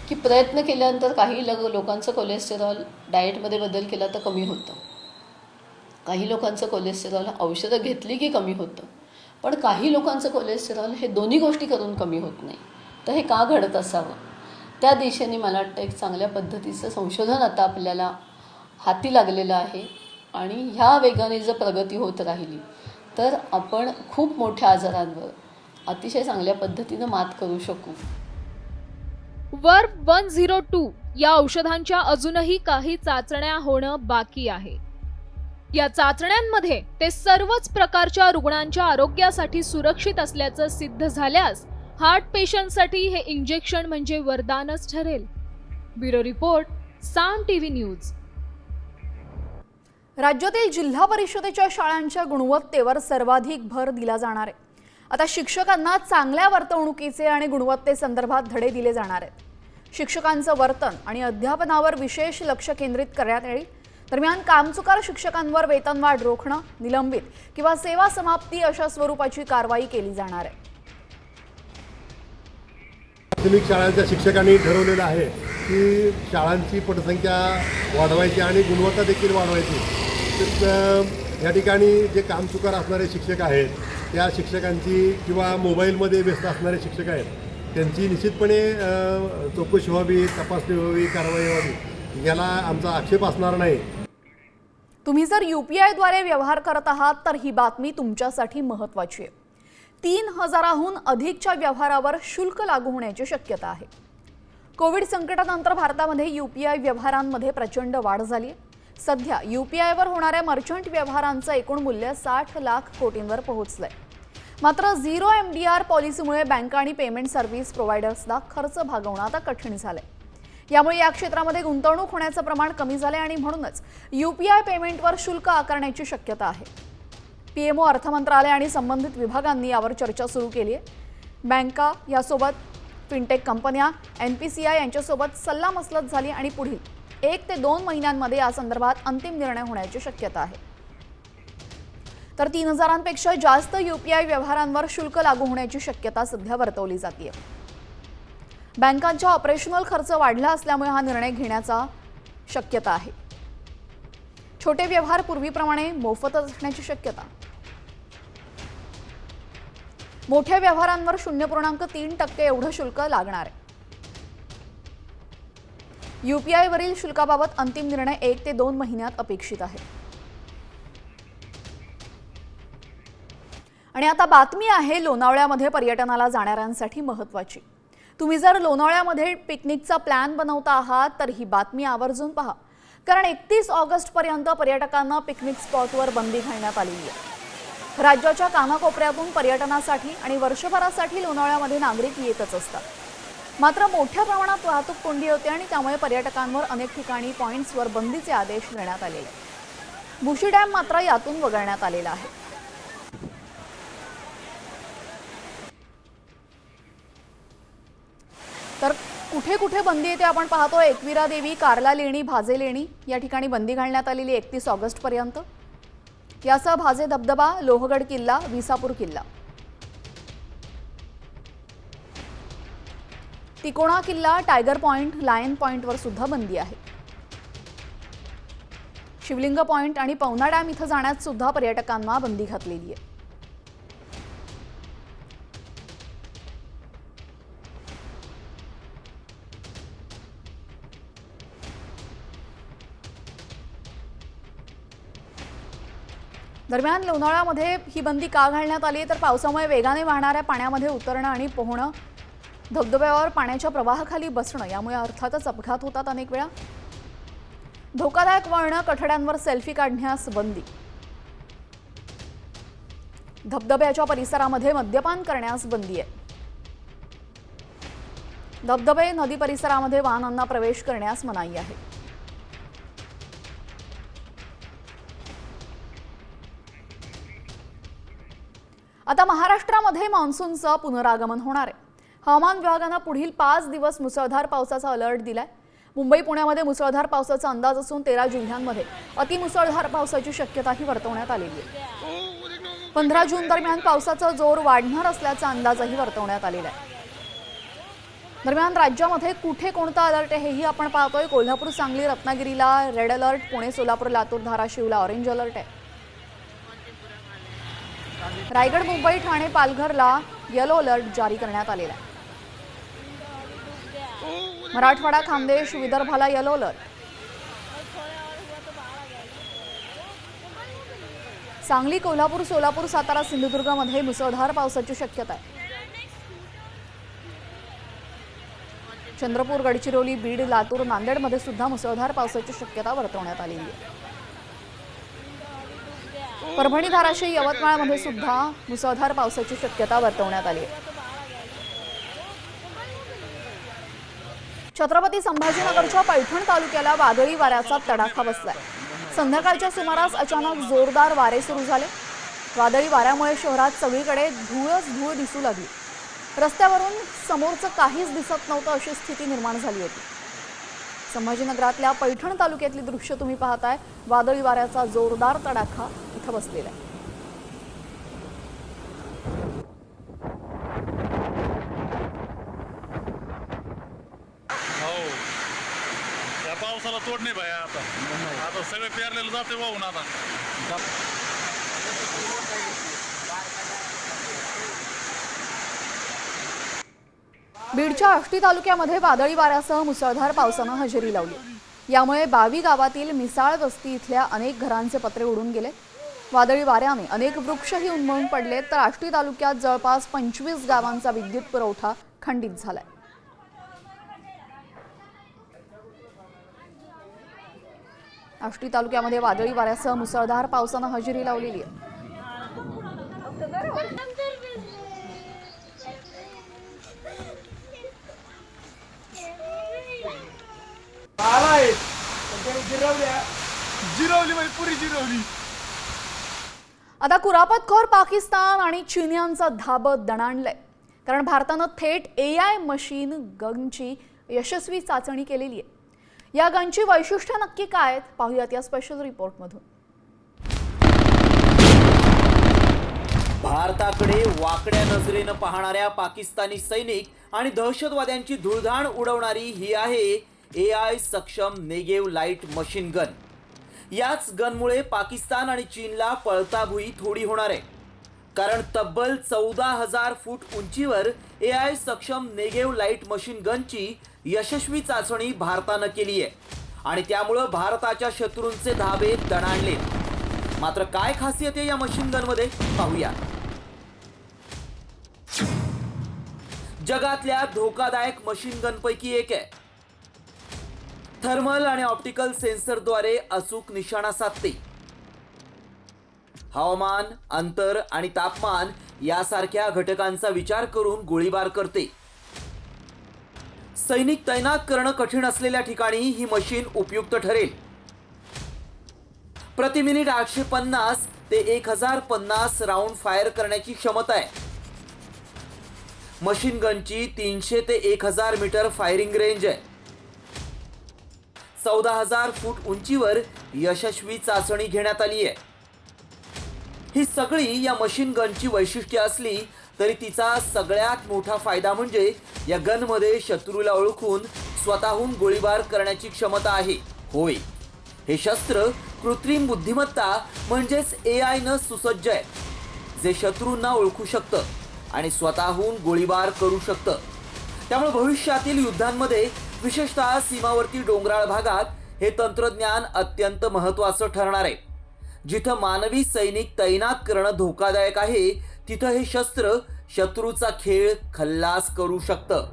की प्रयत्न केल्यानंतर काही लोकांचं कोलेस्टेरॉल डाएटमध्ये बदल केला तर कमी होतं, काही लोकांचं कोलेस्टेरॉल औषधं घेतली की कमी होतं, पण काही लोकांचं कोलेस्टेरॉल हे दोन्ही गोष्टी करून कमी होत नाही। तर हे का घडत असावं, त्या दिशेने मला वाटतं एक चांगल्या पद्धतीचं संशोधन आता आपल्याला हाती लागलेलं आहे आणि ह्या वेगाने जर प्रगती होत राहिली तर आपण खूप मोठ्या आजारांवर अतिशय चांगल्या पद्धतीनं मात करू शकू। वर्फ 102 या औषधांच्या अजूनही काही चाचण्या होणं बाकी आहे। या चाचण्यांमध्ये ते सर्वच प्रकारच्या रुग्णांच्या आरोग्यासाठी सुरक्षित असल्याचं सिद्ध झाल्यास हार्ट पेशंटसाठी हे इंजेक्शन म्हणजे वरदानच ठरेल। ब्युरो रिपोर्ट, साम टीव्ही न्यूज। राज्यातील जिल्हा परिषदेच्या शाळांच्या गुणवत्तेवर सर्वाधिक भर दिला जाणार आहे। आता शिक्षकांना चांगल्या वर्तणुकीचे आणि गुणवत्तेसंदर्भात धडे दिले जाणार आहेत। शिक्षकांचं वर्तन आणि अध्यापनावर विशेष लक्ष केंद्रित करण्यात येईल। दरम्यान कामचुकार शिक्षकांवर वेतनवाढ रोखणं, निलंबित किंवा सेवा समाप्ती अशा स्वरूपाची कारवाई केली जाणार आहे। प्राथमिक शाळांच्या शिक्षकांनी ठरवलेलं आहे की शाळांची पटसंख्या वाढवायची आणि गुणवत्ता देखील वाढवायची। तर या ठिकाणी जे कामचुकार असणारे शिक्षक आहेत त्या शिक्षकांची किंवा मोबाईलमध्ये व्यस्त असणारे शिक्षक आहेत त्यांची निश्चितपणे चौकशी व्हावी, तपासणी व्हावी, कारवाई व्हावी, याला आमचा आक्षेप असणार नाही। तुम्ही जर UPI-द्वारे व्यवहार करत आहात तर ही बातमी तुमच्यासाठी महत्त्वाची आहे. 3,000हून अधिकच्या व्यवहारावर शुल्क लागू होण्याची शक्यता आहे. कोविड संकटानंतर भारतामध्ये UPI व्यवहारांमध्ये प्रचंड वाढ झाली आहे. सध्या UPI-वर होणाऱ्या मर्चंट व्यवहारांचं एकूण मूल्य 60 लाख कोटींवर पोहोचलंय. मात्र झिरो MDR पॉलिसीमुळे बँका आणि पेमेंट सर्व्हिस प्रोव्हायडर्सना खर्च भागवणं आता कठीण झालंय. यामुळे या क्षेत्रामध्ये गुंतवणूक होण्याचं प्रमाण कमी झालंय आणि म्हणूनच UPI पेमेंटवर शुल्क आकारण्याची शक्यता आहे. PMO अर्थ मंत्रालय आणि संबंधित विभागांनी यावर चर्चा सुरू केली आहे. बँका यासोबत फिनटेक कंपन्या NPCI यांच्यासोबत सल्लामसलत झाली आणि पुढील 1 ते 2 महिन्यांमध्ये या संदर्भात अंतिम निर्णय होण्याची शक्यता आहे. तर 3,000पेक्षा जास्त UPI व्यवहारांवर शुल्क लागू होण्याची शक्यता सध्या वर्तवली जाते. बँकांच्या ऑपरेशनल खर्च वाढला असल्यामुळे हा निर्णय घेण्याचा शक्यता आहे. छोटे व्यवहार पूर्वीप्रमाणे मोफत असण्याची शक्यता. मोठ्या व्यवहारांवर 0.3% एवढं शुल्क लागणार आहे. UPI वरील शुल्काबाबत अंतिम निर्णय 1 ते 2 महिन्यात अपेक्षित आहे. आणि आता बातमी आहे लोणावळ्यामध्ये पर्यटनाला जाणाऱ्यांसाठी महत्त्वाची. तुम्ही जर लोणावळ्यामध्ये पिकनिकचा प्लॅन बनवता आहात तर ही बातमी आवर्जून पहा, कारण 31 ऑगस्टपर्यंत पर्यटकांना पिकनिक स्पॉटवर बंदी घालण्यात आलेली आहे. राज्याच्या कानाकोपऱ्यातून पर्यटनासाठी आणि वर्षभरासाठी लोणावळ्यामध्ये नागरिक येतच असतात. मात्र मोठ्या प्रमाणात वाहतूक कोंडी होते आणि त्यामुळे पर्यटकांवर अनेक ठिकाणी पॉइंट्सवर बंदीचे आदेश देण्यात आलेले आहेत. भुशी डॅम मात्र यातून वगळण्यात आलेला आहे. तर कुठे कुठे बंदी आहे ते आपण पाहतो. एकविरा देवी, कार्ला लेणी, भाजे लेणी या ठिकाणी बंदी घालण्यात आलेली 31 ऑगस्टपर्यंत. यासह भाजे धबधबा, लोहगड किल्ला, विसापूर किल्ला, तिकोणा किल्ला, टायगर पॉइंट, लायन पॉइंटवर सुद्धा बंदी आहे. शिवलिंग पॉइंट आणि पवना डॅम इथं जाण्यात सुद्धा पर्यटकांना बंदी घातलेली आहे. दरम्यान लोणावळ्यामध्ये ही बंदी का घालण्यात आली तर पावसामुळे वेगाने वाहणाऱ्या पाण्यामध्ये उतरणं आणि पोहणं, धबधब्यावर पाण्याच्या प्रवाहाखाली बसणं यामुळे अर्थातच अपघात होतात अनेक वेळा. धोकादायक वळणं, कठड्यांवर सेल्फी काढण्यास बंदी. धबधब्याच्या परिसरामध्ये मद्यपान करण्यास बंदी आहे. धबधबे, नदी परिसरामध्ये वाहनांना प्रवेश करण्यास मनाई आहे. आता महाराष्ट्रामध्ये मान्सूनचं पुनरागमन होणार आहे. हवामान विभागानं पुढील 5 दिवस मुसळधार पावसाचा अलर्ट दिलाय. मुंबई, पुण्यामध्ये मुसळधार पावसाचा अंदाज असून 13 जिल्ह्यांमध्ये अतिमुसळधार पावसाची शक्यताही वर्तवण्यात आलेली आहे. 15 जून दरम्यान पावसाचा जोर वाढणार असल्याचा अंदाजही वर्तवण्यात आलेला आहे. दरम्यान राज्यामध्ये कुठे कोणता अलर्ट आहे हेही आपण पाहतोय. कोल्हापूर, सांगली, रत्नागिरीला रेड अलर्ट, पुणे, सोलापूर, लातूर, धाराशिवला ऑरेंज अलर्ट आहे. रायगड, मुंबई, ठाणे, पालघरला येलो अलर्ट जारी करण्यात आलेला आहे. मराठवाडा, खानदेश, विदर्भाला येलो अलर्ट. सांगली, कोल्हापूर, सोलापूर, सातारा, सिंधुदुर्गमध्ये मुसळधार पावसाची शक्यता आहे. चंद्रपूर, गडचिरोली, बीड, लातूर, नांदेडमध्ये सुद्धा मुसळधार पावसाची शक्यता वर्तवण्यात आलेली आहे. परभणी, धाराशिव, यवतमाळमध्ये सुद्धा मुसळधार पावसाची शक्यता वर्तवण्यात आली आहे. छत्रपती संभाजीनगरच्या पैठण तालुक्याला वादळी वाऱ्याचा तडाखा बसलाय. संध्याकाळच्या सुमारास अचानक जोरदार वारे सुरू झाले. वादळी वाऱ्यामुळे शहरात सगळीकडे धूळच धूळ दिसू लागली. रस्त्यावरून समोरचं काहीच दिसत नव्हतं अशी स्थिती निर्माण झाली होती. संभाजीनगरातल्या पैठण तालुक्यातली दृश्य तुम्ही पाहताय. वादळी वाऱ्याचा जोरदार तडाखा इथं बसलेला आहे. या पावसाला तोड नाही भाया. आता सगळे पेरलेलं जाते वाहून. आता बीडच्या आष्टी तालुक्यामध्ये वादळी वाऱ्यासह मुसळधार पावसानं हजेरी लावली. यामुळे बावी गावातील मिसाळ वस्ती इथल्या अनेक घरांचे पत्रे उडून गेले. वादळी वाऱ्याने अनेक वृक्षही उन्मळून पडले, तर आष्टी तालुक्यात जवळपास 25 गावांचा विद्युत पुरवठा खंडित झालाय. आष्टी तालुक्यामध्ये वादळी वाऱ्यासह मुसळधार पावसानं हजेरी लावलेली आहे. आता कुरापतखोर पाकिस्तान आणि चीनियांचा धाबत दणाणलंय, कारण भारतानं थेट AI मशीन गनची यशस्वी चाचणी केलेली आहे. या गनची वैशिष्ट्य नक्की काय आहेत पाहूयात या स्पेशल रिपोर्टमधून. भारताकडे वाकड्या नजरेनं पाहणाऱ्या पाकिस्तानी सैनिक आणि दहशतवाद्यांची धुळधाण उडवणारी ही आहे AI सक्षम नेगेव लाईट मशीन गन. याच गनमुळे पाकिस्तान आणि चीनला पळताभुई थोडी होणार आहे, कारण तब्बल 14,000 फूट उंचीवर AI सक्षम नेगेव लाईट मशीन गनची यशस्वी चाचणी भारतानं केली आहे आणि त्यामुळं भारताच्या शत्रूंचे धाबे दणाणले. मात्र काय खासियत आहे या मशीन गनमध्ये पाहूया. जगातल्या धोकादायक मशीन गनपैकी एक आहे. थर्मल आणि ऑप्टिकल सेन्सरद्वारे अचूक निशाणा साधते. हवामान, अंतर आणि तापमान यासारख्या घटकांचा विचार करून गोळीबार करते. सैनिक तैनात करणं कठीण असलेल्या ठिकाणी ही मशीन उपयुक्त ठरेल. प्रति मिनिट 850 ते 1050 राऊंड फायर करण्याची क्षमता आहे. मशीन गनची 300 ते 1000 मीटर फायरिंग रेंज आहे. 14,000 फूट उंचीवर यशस्वी चाचणी घेण्यात आली आहे. ही सगळी या मशीन गनची वैशिष्ट्ये असली तरी तिचा सगळ्यात मोठा फायदा म्हणजे या गनमध्ये शत्रूला ओळखून स्वतःहून गोळीबार करण्याची क्षमता आहे. होय, हे शस्त्र कृत्रिम बुद्धिमत्ता म्हणजेच AI न सुसज्ज आहे, जे शत्रूंना ओळखू शकतं आणि स्वतःहून गोळीबार करू शकतं. त्यामुळे भविष्यातील युद्धांमध्ये, विशेषतः सीमावर्ती डोंगराळ भागात, हे तंत्रज्ञान अत्यंत महत्त्वाचं ठरणार आहे. जिथं मानवी सैनिक तैनात करणं धोकादायक आहे, तिथं हे शस्त्र शत्रूचा खेळ खल्लास करू शकतं.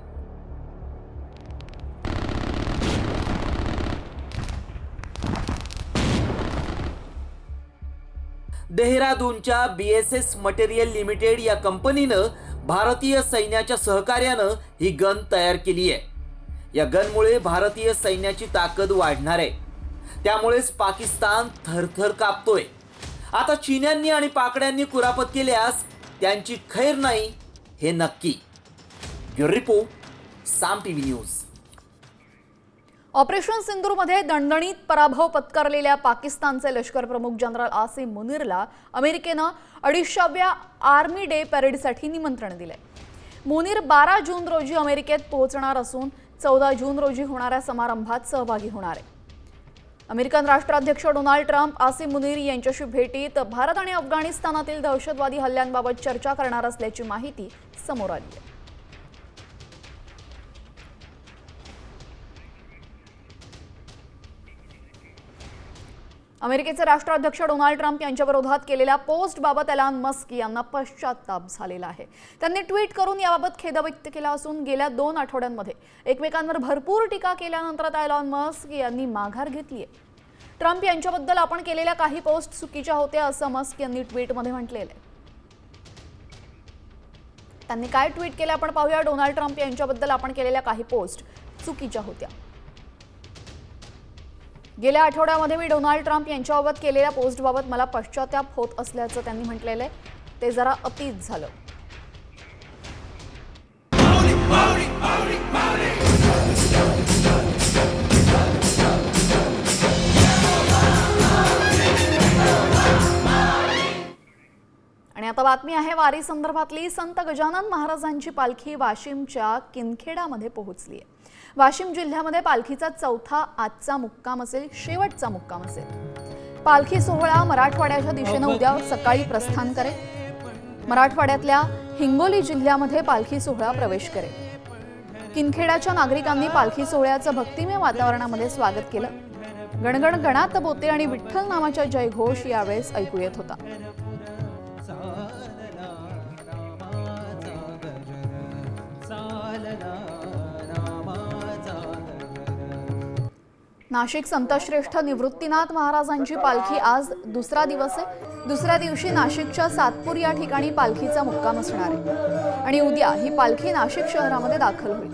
देहरादूनच्या BSS मटेरियल लिमिटेड या कंपनीनं भारतीय सैन्याच्या सहकार्यानं ही गन तयार केली आहे. या गनमुळे भारतीय सैन्याची ताकद वाढणार आहे. त्यामुळेच पाकिस्तान थरथर कापतोय. आता चीन्यांनी आणि पाकड्यांनी कुरापत केल्यास त्यांची खैर नाही, हे नक्की. ब्युरो रिपोर्ट, साम TV न्यूज. ऑपरेशन सिंदूरमध्ये दणदणीत पराभव पत्करलेल्या पाकिस्तानचे लष्कर प्रमुख जनरल आसिम मुनीरला अमेरिकेनं 250व्या आर्मी डे परेडसाठी निमंत्रण दिले. मुनीर 12 जून रोजी अमेरिकेत पोहोचणार असून 14 जून रोजी होणाऱ्या समारंभात सहभागी होणार आहे. अमेरिकन राष्ट्राध्यक्ष डोनाल्ड ट्रम्प आसिम मुनीर यांच्याशी भेटीत भारत आणि अफगाणिस्तानातील दहशतवादी हल्ल्यांबाबत चर्चा करणार असल्याची माहिती समोर आली आहे. अमेरिकेचे राष्ट्राध्यक्ष डोनाल्ड ट्रम्प यांच्या विरोधात केलेल्या पोस्टबाबत एलॉन मस्क यांना पश्चाताप झालेला आहे. त्यांनी ट्विट करून याबाबत खेद व्यक्त केला असून गेल्या 2 आठवड्यांमध्ये एकमेकांवर भरपूर टीका केल्यानंतर आता एलॉन मस्क यांनी माघार घेतली आहे. ट्रम्प यांच्याबद्दल आपण केलेल्या काही पोस्ट चुकीच्या होत्या असं मस्क यांनी ट्विटमध्ये म्हटलेलं आहे. त्यांनी काय ट्विट केलं आपण पाहूया. डोनाल्ड ट्रम्प यांच्याबद्दल आपण केलेल्या काही पोस्ट चुकीच्या होत्या. गेल्या आठवड्यामध्ये मी डोनाल्ड ट्रम्प यांच्याबाबत केलेल्या पोस्टबाबत मला पश्चाताप होत असल्याचं त्यांनी म्हटलेलं आहे. ते जरा अतिच झालं. आणि आता बातमी आहे वारी संदर्भातली. संत गजानन महाराजांची पालखी वाशिमच्या किनखेडामध्ये पोहोचली आहे. वाशिम जिल्ह्यामध्ये पालखीचा चौथा आजचा मुक्काम असेल, शेवटचा मुक्काम असेल. पालखी सोहळा मराठवाड्याच्या दिशेनं उद्या सकाळी प्रस्थान करेल. मराठवाड्यातल्या हिंगोली जिल्ह्यामध्ये पालखी सोहळा प्रवेश करेल. किनखेडाच्या नागरिकांनी पालखी सोहळ्याचं भक्तिमय वातावरणामध्ये स्वागत केलं. गणगण गणात बोते आणि विठ्ठल नामाचा जयघोष यावेळेस ऐकू येत होता. नाशिक संतश्रेष्ठ निवृत्तीनाथ महाराजांची पालखी आज दुसरा दिवस आहे. दुसऱ्या दिवशी नाशिकच्या सातपूर या ठिकाणी पालखीचा मुक्काम असणार आहे आणि उद्या ही पालखी नाशिक शहरामध्ये दाखल होईल.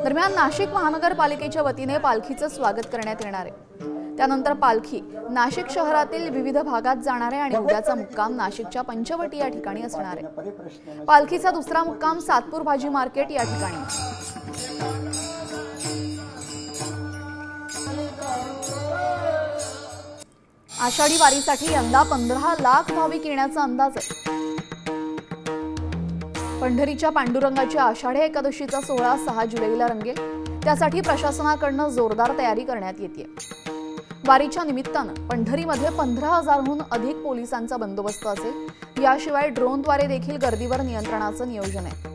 दरम्यान नाशिक महानगरपालिकेच्या वतीने पालखीचं स्वागत करण्यात येणार आहे. त्यानंतर पालखी नाशिक शहरातील विविध भागात जाणार आहे आणि उद्याचा मुक्काम नाशिकच्या पंचवटी या ठिकाणी असणार आहे. पालखीचा दुसरा मुक्काम सातपूर भाजी मार्केट या ठिकाणी. आषाढी वारीसाठी यंदा 15 लाख भाविक येण्याचा अंदाज आहे. पंढरीच्या पांडुरंगाच्या आषाढी एकादशीचा सोहळा 6 जुलैला रंगेल. त्यासाठी प्रशासनाकडून जोरदार तयारी करण्यात येते. वारीच्या निमित्तानं पंढरीमध्ये 15,000हून अधिक पोलिसांचा बंदोबस्त असेल. याशिवाय ड्रोनद्वारे देखील गर्दीवर नियंत्रणाचं नियोजन आहे.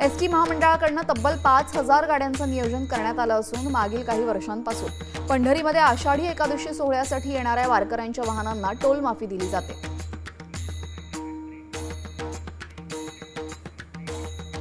एसटी महामंडळाकडून तब्बल 5,000 गाड्यांचं नियोजन करण्यात आलं असून मागील काही वर्षांपासून पंढरीमध्ये आषाढी एकादशी सोहळ्यासाठी येणाऱ्या वारकऱ्यांच्या वाहनांना टोल माफी दिली जाते.